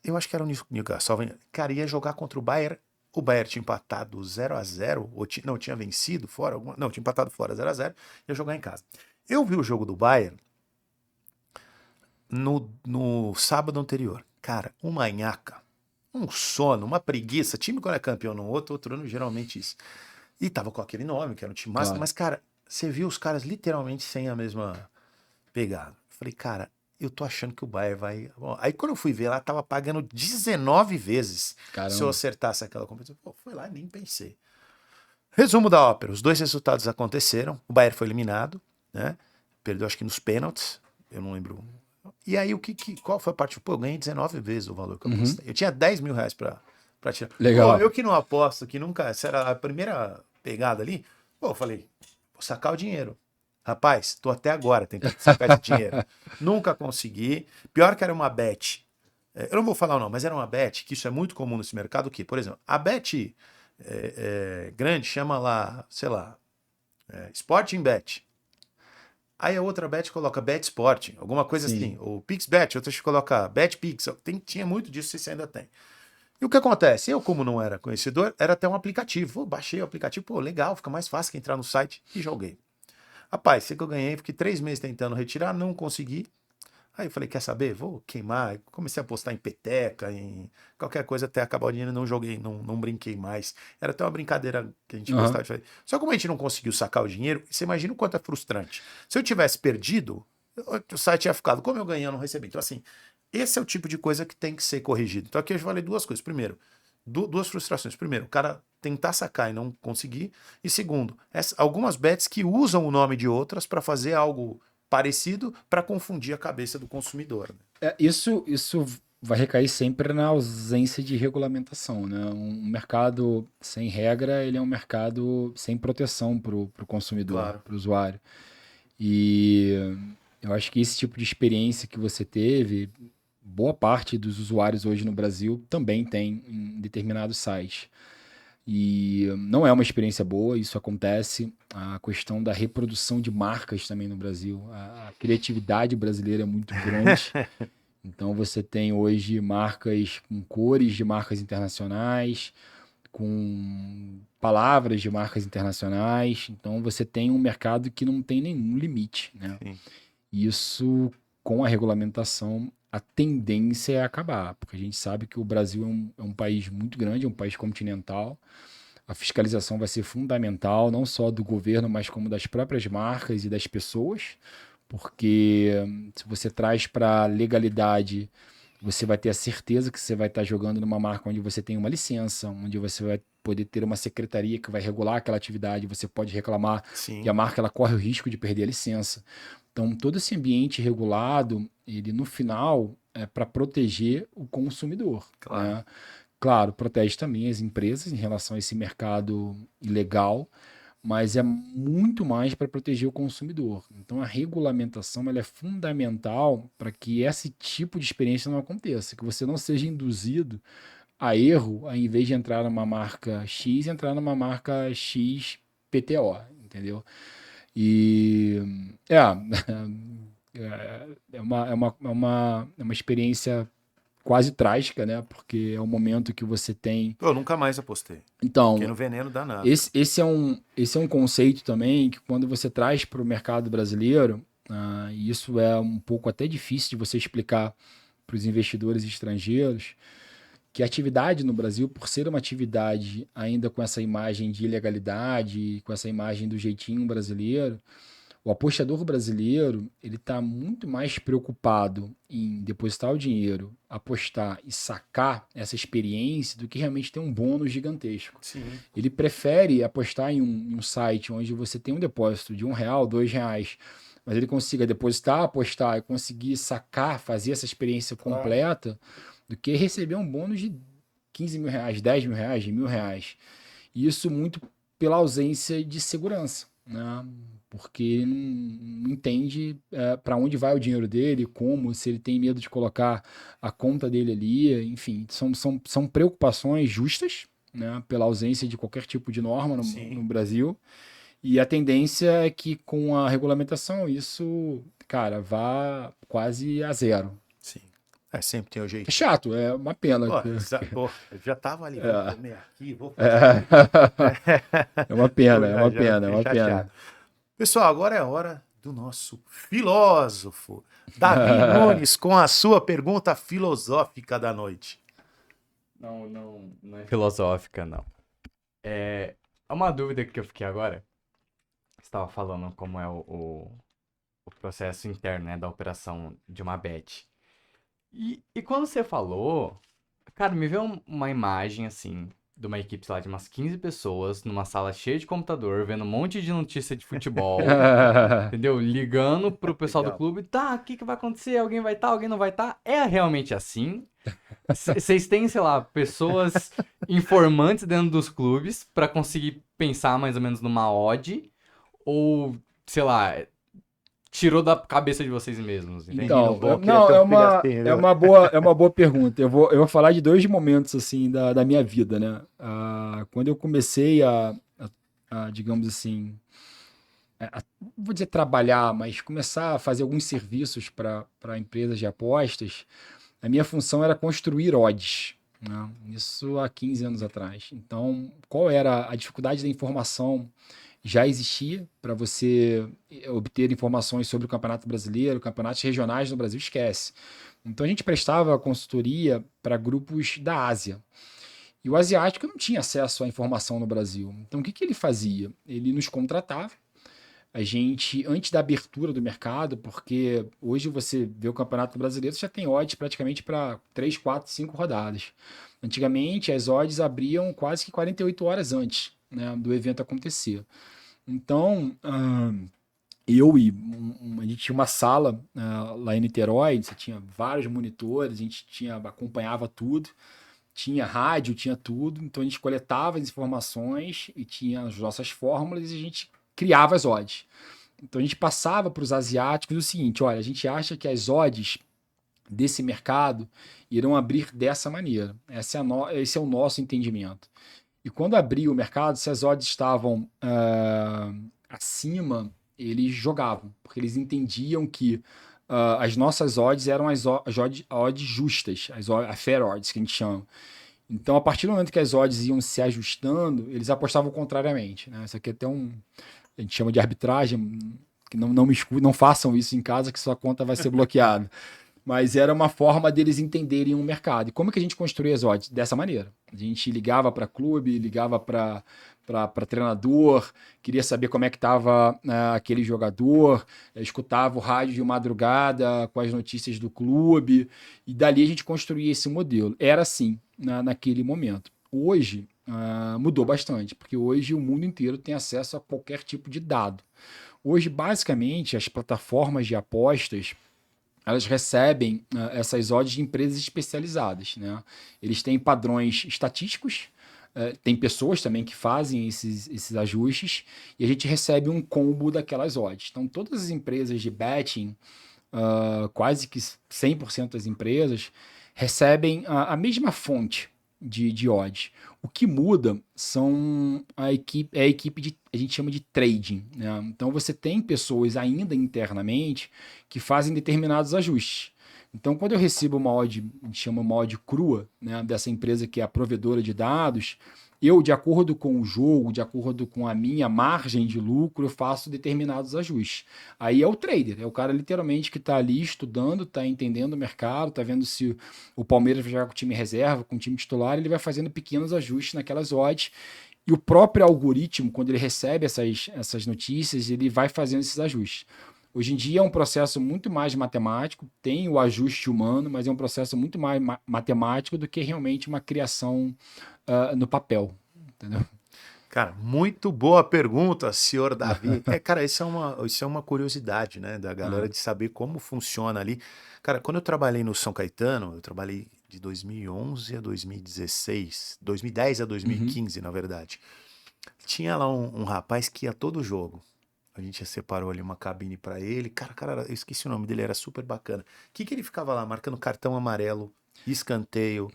Eu acho que era o Newcastle. Cara, ia jogar contra o Bayern. O Bayern tinha empatado 0-0, ou não, tinha vencido fora. Não, tinha empatado fora 0-0, ia jogar em casa. Eu vi o jogo do Bayern no sábado anterior. Cara, uma nhaca, um sono, uma preguiça. Time quando é campeão no outro ano, geralmente isso. E tava com aquele nome, que era um time máximo, Claro. mas, cara, você viu os caras literalmente sem a mesma pegada. Falei, cara, eu tô achando que o Bayern vai... Bom, aí quando eu fui ver lá, tava pagando 19 vezes Caramba. se eu acertasse aquela competição. Pô, foi lá e nem pensei. Resumo da ópera, os 2 resultados aconteceram, o Bayern foi eliminado, né? Perdeu acho que nos pênaltis, eu não lembro. E aí qual foi a parte? Pô, eu ganhei 19 vezes o valor que eu apostei. Eu tinha 10 mil reais pra tirar. Legal. Pô, eu que não aposto, que nunca, essa era a primeira pegada ali, pô, eu falei, vou sacar o dinheiro. Rapaz, tô até agora tentando sacar esse dinheiro. Nunca consegui. Pior que era uma bet. Eu não vou falar não, mas era uma bet, que isso é muito comum nesse mercado, que, por exemplo, a bet grande chama lá, sei lá, Sporting Bet. Aí a outra bet coloca Bet Sporting, alguma coisa Sim. assim. Ou PixBet, outra coloca Bet Pix. Tinha muito disso, se você ainda tem. E o que acontece? Eu, como não era conhecedor, era até um aplicativo. Eu baixei o aplicativo, pô, legal, fica mais fácil que entrar no site e joguei. Rapaz, sei que eu ganhei, fiquei 3 meses tentando retirar, não consegui. Aí eu falei, quer saber? Vou queimar. Comecei a apostar em peteca, em qualquer coisa até acabar o dinheiro, não joguei, não brinquei mais. Era até uma brincadeira que a gente gostava de fazer. Só que como a gente não conseguiu sacar o dinheiro, você imagina o quanto é frustrante. Se eu tivesse perdido, o site tinha ficado. Como eu ganhei, eu não recebi. Então, assim, esse é o tipo de coisa que tem que ser corrigido. Então, aqui eu falei 2 coisas. Primeiro, 2 frustrações. Primeiro, o cara tentar sacar e não conseguir. E segundo, algumas bets que usam o nome de outras para fazer algo parecido para confundir a cabeça do consumidor. Né? Isso vai recair sempre na ausência de regulamentação, né? Um mercado sem regra, ele é um mercado sem proteção para o consumidor, Claro. para o usuário. E eu acho que esse tipo de experiência que você teve, boa parte dos usuários hoje no Brasil também tem em determinados sites. E não é uma experiência boa, isso acontece. A questão da reprodução de marcas também no Brasil. A criatividade brasileira é muito grande. Então você tem hoje marcas com cores de marcas internacionais, com palavras de marcas internacionais. Então você tem um mercado que não tem nenhum limite, né? Sim. Isso, com a regulamentação, a tendência é acabar, porque a gente sabe que o Brasil é um país muito grande, é um país continental. A fiscalização vai ser fundamental, não só do governo, mas como das próprias marcas e das pessoas, porque se você traz para a legalidade, você vai ter a certeza que você vai estar jogando numa marca onde você tem uma licença, onde você vai poder ter uma secretaria que vai regular aquela atividade, você pode reclamar. Sim. E a marca ela corre o risco de perder a licença. Então, todo esse ambiente regulado, ele no final é para proteger o consumidor. Claro. Né? Claro, protege também as empresas em relação a esse mercado ilegal, mas é muito mais para proteger o consumidor. Então, a regulamentação ela é fundamental para que esse tipo de experiência não aconteça, que você não seja induzido a erro, ao invés de entrar numa marca X, entrar numa marca X PTO, entendeu? E é uma experiência quase trágica, né? Porque é um momento que você tem. Eu nunca mais apostei. Então, Porque no veneno dá nada. esse é um conceito também que quando você traz para o mercado brasileiro, e isso é um pouco até difícil de você explicar para os investidores estrangeiros, que a atividade no Brasil, por ser uma atividade ainda com essa imagem de ilegalidade, com essa imagem do jeitinho brasileiro, O apostador brasileiro, ele está muito mais preocupado em depositar o dinheiro, apostar e sacar essa experiência do que realmente ter um bônus gigantesco. Sim. Ele prefere apostar em um site onde você tem um depósito de R$ 1, R$ 2, mas ele consiga depositar, apostar e conseguir sacar, fazer essa experiência completa, do que receber um bônus de R$ 15.000, R$ 10.000, R$ 1.000. E isso muito pela ausência de segurança, né? Porque ele não entende para onde vai o dinheiro dele, como, se ele tem medo de colocar a conta dele ali, enfim, são preocupações justas, né, pela ausência de qualquer tipo de norma no Brasil, e a tendência é que com a regulamentação isso, cara, vá quase a zero. Sim. Sempre tem o jeito. É chato, é uma pena. Eu já tava ali, vou comer aqui, vou fazer. É uma pena, é uma pena. Pessoal, agora é a hora do nosso filósofo, Davi Nunes, com a sua pergunta filosófica da noite. Não é filosófica, não. É uma dúvida que eu fiquei agora. Você estava falando como é o processo interno, né, da operação de uma bet. E quando você falou, cara, me veio uma imagem, assim, de uma equipe, sei lá, de umas 15 pessoas, numa sala cheia de computador, vendo um monte de notícia de futebol, entendeu? Ligando pro pessoal do clube, tá, o que vai acontecer? Alguém vai estar, alguém não vai estar? É realmente assim? Vocês têm, sei lá, pessoas informantes dentro dos clubes pra conseguir pensar mais ou menos numa odd? Ou, sei lá, tirou da cabeça de vocês mesmos, entende? Então, é uma boa pergunta. Eu vou falar de 2 momentos, assim, da minha vida, né? Quando eu comecei a digamos assim, vou dizer trabalhar, mas começar a fazer alguns serviços para empresas de apostas, a minha função era construir odds, né? Isso há 15 anos atrás. Então, qual era a dificuldade da informação? Já existia para você obter informações sobre o Campeonato Brasileiro, campeonatos regionais no Brasil, esquece. Então a gente prestava consultoria para grupos da Ásia. E o asiático não tinha acesso à informação no Brasil. Então o que ele fazia? Ele nos contratava. A gente, antes da abertura do mercado, porque hoje você vê o Campeonato Brasileiro, você já tem odds praticamente para 3, 4, 5 rodadas. Antigamente, as odds abriam quase que 48 horas antes, né, do evento acontecer. Então, a gente tinha uma sala lá em Niterói, você tinha vários monitores, a gente acompanhava tudo, tinha rádio, tinha tudo, então a gente coletava as informações e tinha as nossas fórmulas e a gente criava as odds. Então a gente passava para os asiáticos o seguinte: olha, a gente acha que as odds desse mercado irão abrir dessa maneira. Esse é o nosso entendimento. E quando abriu o mercado, se as odds estavam acima, eles jogavam, porque eles entendiam que as nossas odds eram as odds justas, a fair odds, que a gente chama. Então, a partir do momento que as odds iam se ajustando, eles apostavam contrariamente, né? Isso aqui é até a gente chama de arbitragem, que não façam isso em casa, que sua conta vai ser bloqueada. Mas era uma forma deles entenderem o mercado. E como que a gente construía as odds? Dessa maneira. A gente ligava para clube, ligava para treinador, queria saber como é que estava aquele jogador, escutava o rádio de madrugada com as notícias do clube, e dali a gente construía esse modelo. Era assim naquele momento. Hoje mudou bastante, porque hoje o mundo inteiro tem acesso a qualquer tipo de dado. Hoje, basicamente, as plataformas de apostas, elas recebem essas odds de empresas especializadas, né? Eles têm padrões estatísticos, tem pessoas também que fazem esses ajustes, e a gente recebe um combo daquelas odds. Então, todas as empresas de betting, quase que 100% das empresas, recebem a mesma fonte de odds. O que muda são a equipe a gente chama de trading, né? Então você tem pessoas ainda internamente que fazem determinados ajustes. Então, quando eu recebo uma odd, a gente chama uma odd crua, né, dessa empresa que é a provedora de dados, eu, de acordo com o jogo, de acordo com a minha margem de lucro, eu faço determinados ajustes. Aí é o trader, é o cara literalmente que está ali estudando, está entendendo o mercado, está vendo se o Palmeiras vai jogar com o time reserva, com o time titular, ele vai fazendo pequenos ajustes naquelas odds E o próprio algoritmo, quando ele recebe essas notícias, ele vai fazendo esses ajustes. Hoje em dia é um processo muito mais matemático, tem o ajuste humano, mas é um processo muito mais matemático do que realmente uma criação no papel, entendeu? Cara, muito boa pergunta, senhor Davi. Cara, isso é uma curiosidade, né, da galera de saber como funciona ali. Cara, quando eu trabalhei no São Caetano, eu trabalhei de 2011 a 2016, 2010 a 2015, na verdade. Tinha lá um rapaz que ia todo jogo. A gente separou ali uma cabine pra ele. Cara, eu esqueci o nome dele, era super bacana. O que ele ficava lá marcando cartão amarelo, escanteio,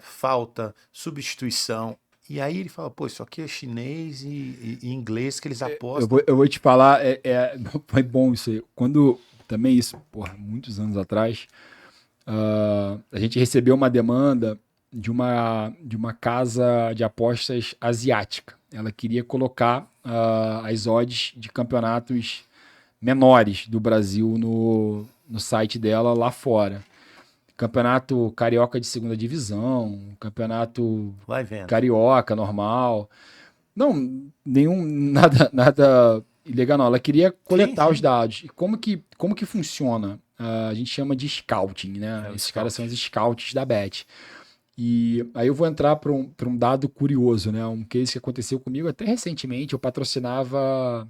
falta, substituição. E aí ele fala, pô, isso aqui é chinês e inglês que eles apostam. Eu vou te falar, foi bom isso aí. Quando, também isso, porra, muitos anos atrás, a gente recebeu uma demanda de uma casa de apostas asiática. Ela queria colocar as odds de campeonatos menores do Brasil no site dela lá fora. Campeonato carioca de segunda divisão, campeonato Vai vendo. carioca normal. Não, nada ilegal não. Ela queria coletar Sim. os dados. E como que funciona? A gente chama de scouting, né? Esses caras são os scouts da Bet. E aí eu vou entrar para um dado curioso, né? Um case que aconteceu comigo até recentemente. Eu patrocinava.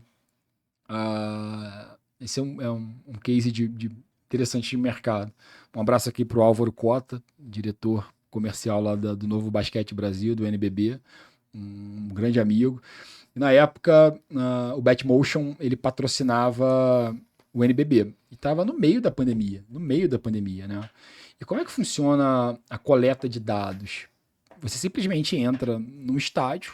Esse é um case de interessante de mercado. Um abraço aqui para o Álvaro Cota, diretor comercial lá do Novo Basquete Brasil, do NBB, um grande amigo. E na época, o Betmotion, ele patrocinava o NBB. E estava no meio da pandemia, né? E como é que funciona a coleta de dados? Você simplesmente entra no estádio,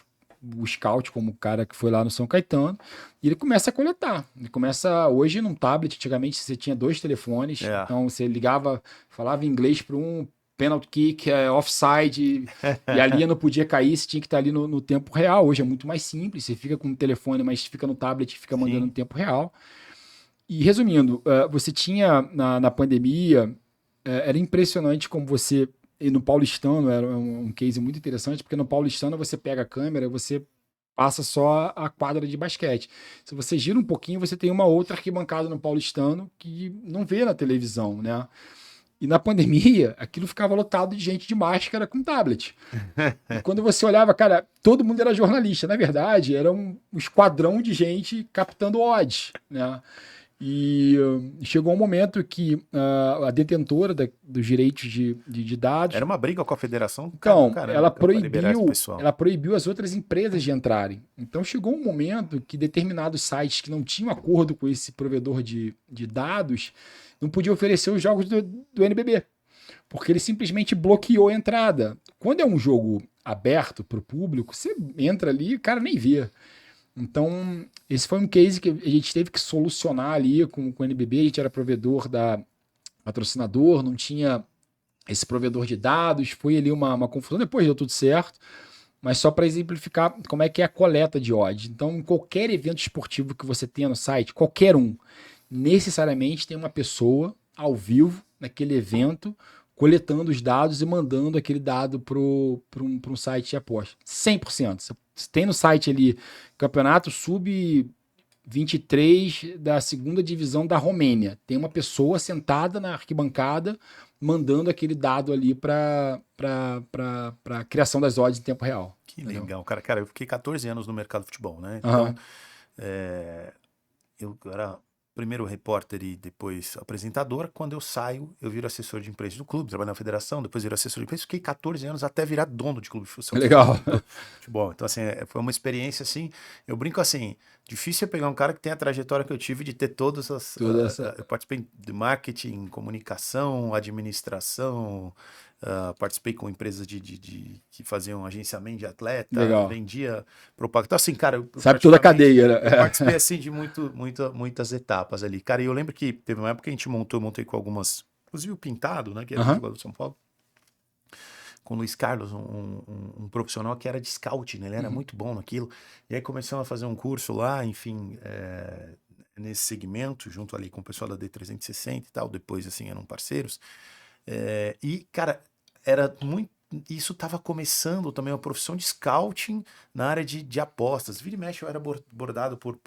o scout, como o cara que foi lá no São Caetano, e ele começa a coletar. Ele começa hoje num tablet, antigamente você tinha 2 telefones, então você ligava, falava inglês para um penalty kick, offside, e a linha não podia cair, você tinha que estar ali no tempo real. Hoje é muito mais simples, você fica com o telefone, mas fica no tablet e fica mandando no tempo real. E resumindo, você tinha na pandemia, era impressionante como você. E no Paulistano era um case muito interessante, porque no Paulistano você pega a câmera, você passa só a quadra de basquete. Se você gira um pouquinho, você tem uma outra arquibancada no Paulistano que não vê na televisão, né? E na pandemia, aquilo ficava lotado de gente de máscara com tablet. E quando você olhava, cara, todo mundo era jornalista. Na verdade, era um esquadrão de gente captando odds, né? E chegou um momento que a detentora dos direitos de dados... Era uma briga com a federação? Então, caramba, ela proibiu as outras empresas de entrarem. Então, chegou um momento que determinados sites que não tinham acordo com esse provedor de dados não podiam oferecer os jogos do NBB, porque ele simplesmente bloqueou a entrada. Quando é um jogo aberto para o público, você entra ali e o cara nem vê. Então, esse foi um case que a gente teve que solucionar ali com o NBB. A gente era provedor patrocinador, não tinha esse provedor de dados, foi ali uma confusão. Depois deu tudo certo, mas só para exemplificar como é que é a coleta de odds. Então, em qualquer evento esportivo que você tenha no site, qualquer um, necessariamente tem uma pessoa ao vivo naquele evento coletando os dados e mandando aquele dado para um site de aposta. 100%. Você tem no site ali Campeonato Sub-23 da segunda divisão da Romênia. Tem uma pessoa sentada na arquibancada mandando aquele dado ali para a criação das odds em tempo real. Que entendeu? legal, cara. Cara, eu fiquei 14 anos no mercado de futebol, né? Então, eu era primeiro repórter e depois apresentador. Quando eu saio, eu viro assessor de imprensa do clube, trabalho na federação, depois viro assessor de imprensa. Fiquei 14 anos até virar dono de clube de futebol. Legal. Futebol. Então, assim, foi uma experiência, assim, eu brinco assim, difícil é pegar um cara que tem a trajetória que eu tive de ter todas as... eu participei de marketing, comunicação, administração, participei com empresas que faziam agenciamento de atleta, Legal. vendia propaganda. Então, assim, cara... Sabe toda a cadeia, né? Eu participei, assim, de muitas etapas ali. Cara, e eu lembro que teve uma época que a gente montei com algumas... Inclusive o Pintado, né, que era jogador do São Paulo. Com o Luiz Carlos, um profissional que era de scouting, né? Ele era muito bom naquilo. E aí começamos a fazer um curso lá, enfim, nesse segmento, junto ali com o pessoal da D360 e tal. Depois, assim, eram parceiros. E, cara, era isso estava começando também uma profissão de scouting na área de apostas. Vira e mexe, eu era abordado por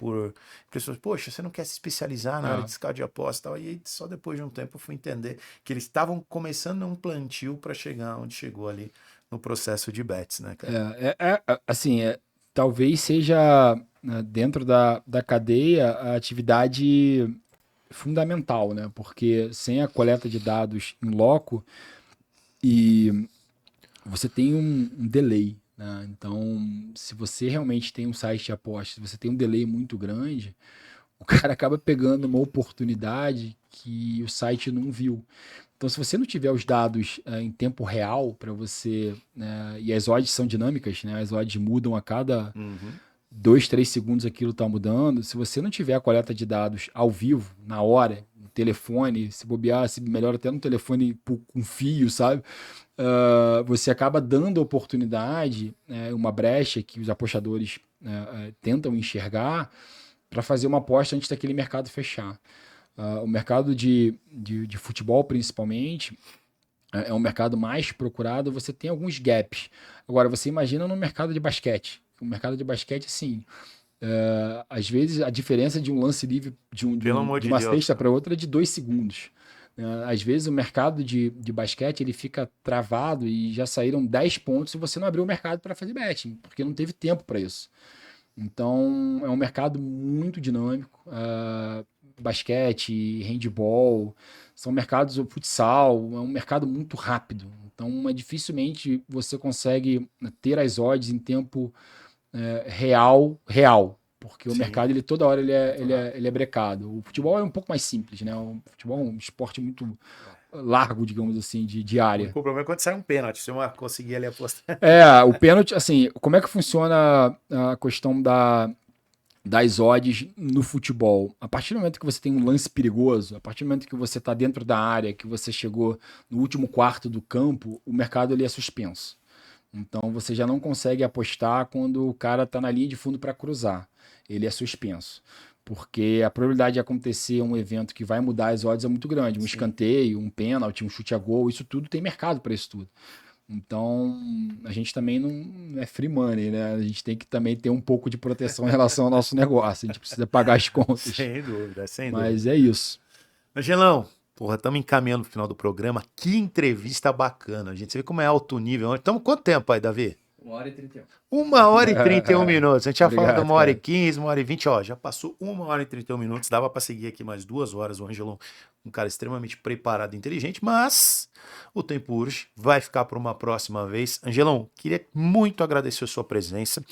pessoas, poxa, você não quer se especializar na área de scout de apostas e tal? E aí, só depois de um tempo eu fui entender que eles estavam começando um plantio para chegar onde chegou ali no processo de bets, né, cara? Assim, talvez seja né, dentro da cadeia a atividade fundamental, né? Porque sem a coleta de dados em loco e você tem um delay, né? Então, se você realmente tem um site de apostas, se você tem um delay muito grande, o cara acaba pegando uma oportunidade que o site não viu. Então, se você não tiver os dados em tempo real para você, e as odds são dinâmicas, né? As odds mudam a cada 2, 3 segundos aquilo está mudando. Se você não tiver a coleta de dados ao vivo, na hora, no telefone, se bobear, se melhor até no telefone com fio, sabe? Você acaba dando oportunidade, uma brecha que os apostadores tentam enxergar para fazer uma aposta antes daquele mercado fechar. O mercado de futebol, principalmente, é um mercado mais procurado, você tem alguns gaps. Agora, você imagina no mercado de basquete. O mercado de basquete, assim, às vezes a diferença de um lance livre de Pelo amor de de uma Deus, cesta cara. para outra é de 2 segundos. Às vezes o mercado de basquete ele fica travado e já saíram 10 pontos e você não abriu o mercado para fazer betting, porque não teve tempo para isso. Então, é um mercado muito dinâmico. Basquete, handball, são mercados, o futsal, é um mercado muito rápido. Então, dificilmente você consegue ter as odds em tempo real, porque o Sim, mercado, ele toda hora muito rápido. ele é brecado. O futebol é um pouco mais simples, né? O futebol é um esporte muito largo, digamos assim, de O área. único problema é quando sai um pênalti. Se eu conseguir ali apostar. O pênalti, assim, como é que funciona a questão das odds no futebol? A partir do momento que você tem um lance perigoso, a partir do momento que você está dentro da área, que você chegou no último quarto do campo, o mercado ele é suspenso. Então você já não consegue apostar quando o cara está na linha de fundo para cruzar. Ele é suspenso. Porque a probabilidade de acontecer um evento que vai mudar as odds é muito grande. Um Sim. escanteio, um pênalti, um chute a gol, isso tudo tem mercado para isso tudo. Então, a gente também não é free money, né? A gente tem que também ter um pouco de proteção em relação ao nosso negócio. A gente precisa pagar as contas. Sem dúvida, sem dúvida. Mas é isso. Angelão, porra, estamos encaminhando pro final do programa. Que entrevista bacana, gente. Você vê como é alto nível. Estamos quanto tempo aí, Davi? 1h31. 1h31 minutos. A gente já falou de Obrigado, 1h15, 1h20. Ó, já passou 1h31 minutos. Dava para seguir aqui mais 2 horas. O Ângelo, um cara extremamente preparado e inteligente, mas o tempo urge. Vai ficar para uma próxima vez. Angelão, queria muito agradecer a sua presença.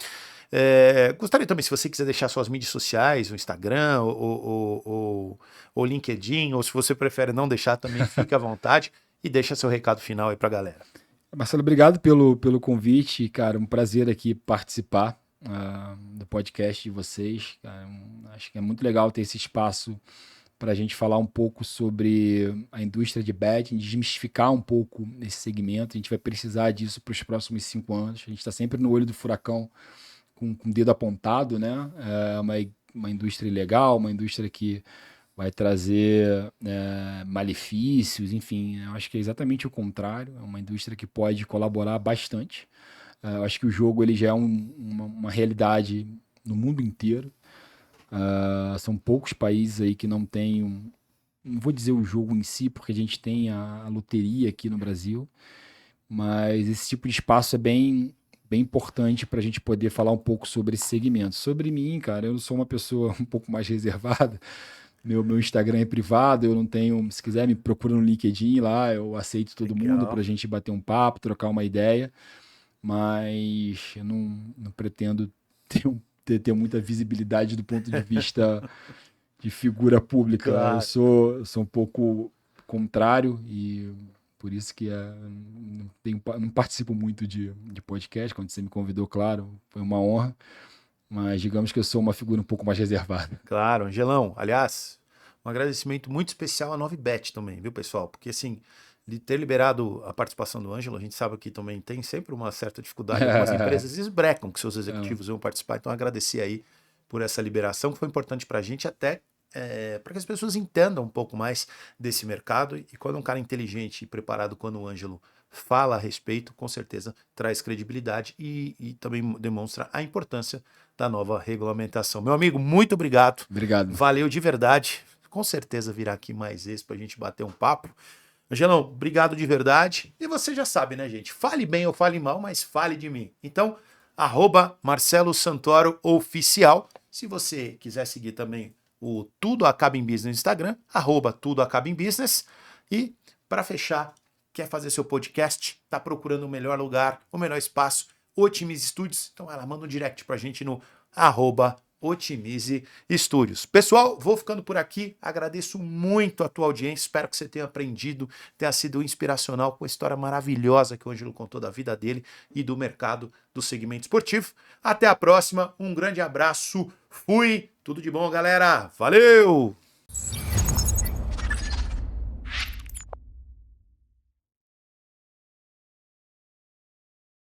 Gostaria também, se você quiser deixar suas mídias sociais, o Instagram, o LinkedIn, ou se você prefere não deixar, também fique à vontade e deixa seu recado final aí pra galera. Marcelo, obrigado pelo convite, cara. Um prazer aqui participar do podcast de vocês. Cara, acho que é muito legal ter esse espaço para a gente falar um pouco sobre a indústria de betting, desmistificar um pouco esse segmento. A gente vai precisar disso para os próximos 5 anos. A gente está sempre no olho do furacão com o dedo apontado, né? É uma indústria ilegal, uma indústria que vai trazer malefícios, enfim, eu acho que é exatamente o contrário, é uma indústria que pode colaborar bastante. Eu acho que o jogo ele já é uma realidade no mundo inteiro. São poucos países aí que não têm, não vou dizer o jogo em si, porque a gente tem a loteria aqui no Brasil, mas esse tipo de espaço é bem importante para a gente poder falar um pouco sobre esse segmento. Sobre mim, cara, eu sou uma pessoa um pouco mais reservada. Meu Instagram é privado, eu não tenho. Se quiser, me procura no LinkedIn lá, eu aceito todo mundo para a Legal. gente bater um papo, trocar uma ideia, mas eu não pretendo ter muita visibilidade do ponto de vista de figura pública. Eu Claro. sou um pouco contrário e por isso que não participo muito de podcast. Quando você me convidou, claro, foi uma honra. Mas digamos que eu sou uma figura um pouco mais reservada. Claro, Angelão. Aliás, um agradecimento muito especial à 9bet também, viu, pessoal? Porque assim, de ter liberado a participação do Ângelo, a gente sabe que também tem sempre uma certa dificuldade. Algumas empresas esbrecam que seus executivos vão participar, então agradecer aí por essa liberação, que foi importante pra gente até para que as pessoas entendam um pouco mais desse mercado. E quando um cara inteligente e preparado, quando o Ângelo fala a respeito, com certeza traz credibilidade e também demonstra a importância da nova regulamentação. Meu amigo, muito obrigado. Obrigado. Valeu de verdade. Com certeza virá aqui mais vezes pra gente bater um papo. Angelão, obrigado de verdade. E você já sabe, né, gente? Fale bem ou fale mal, mas fale de mim. Então, @Marcelo Santoro Oficial. Se você quiser seguir também o Tudo Acaba em Business no Instagram, @Tudo Acaba em Business. E, para fechar, quer fazer seu podcast? Tá procurando o melhor lugar, o melhor espaço? Otimize Studios. Então, ela manda um direct pra gente no @Otimize Studios. Pessoal, vou ficando por aqui. Agradeço muito a tua audiência. Espero que você tenha aprendido, tenha sido inspiracional com a história maravilhosa que o Ângelo contou da vida dele e do mercado do segmento esportivo. Até a próxima. Um grande abraço. Fui. Tudo de bom, galera. Valeu!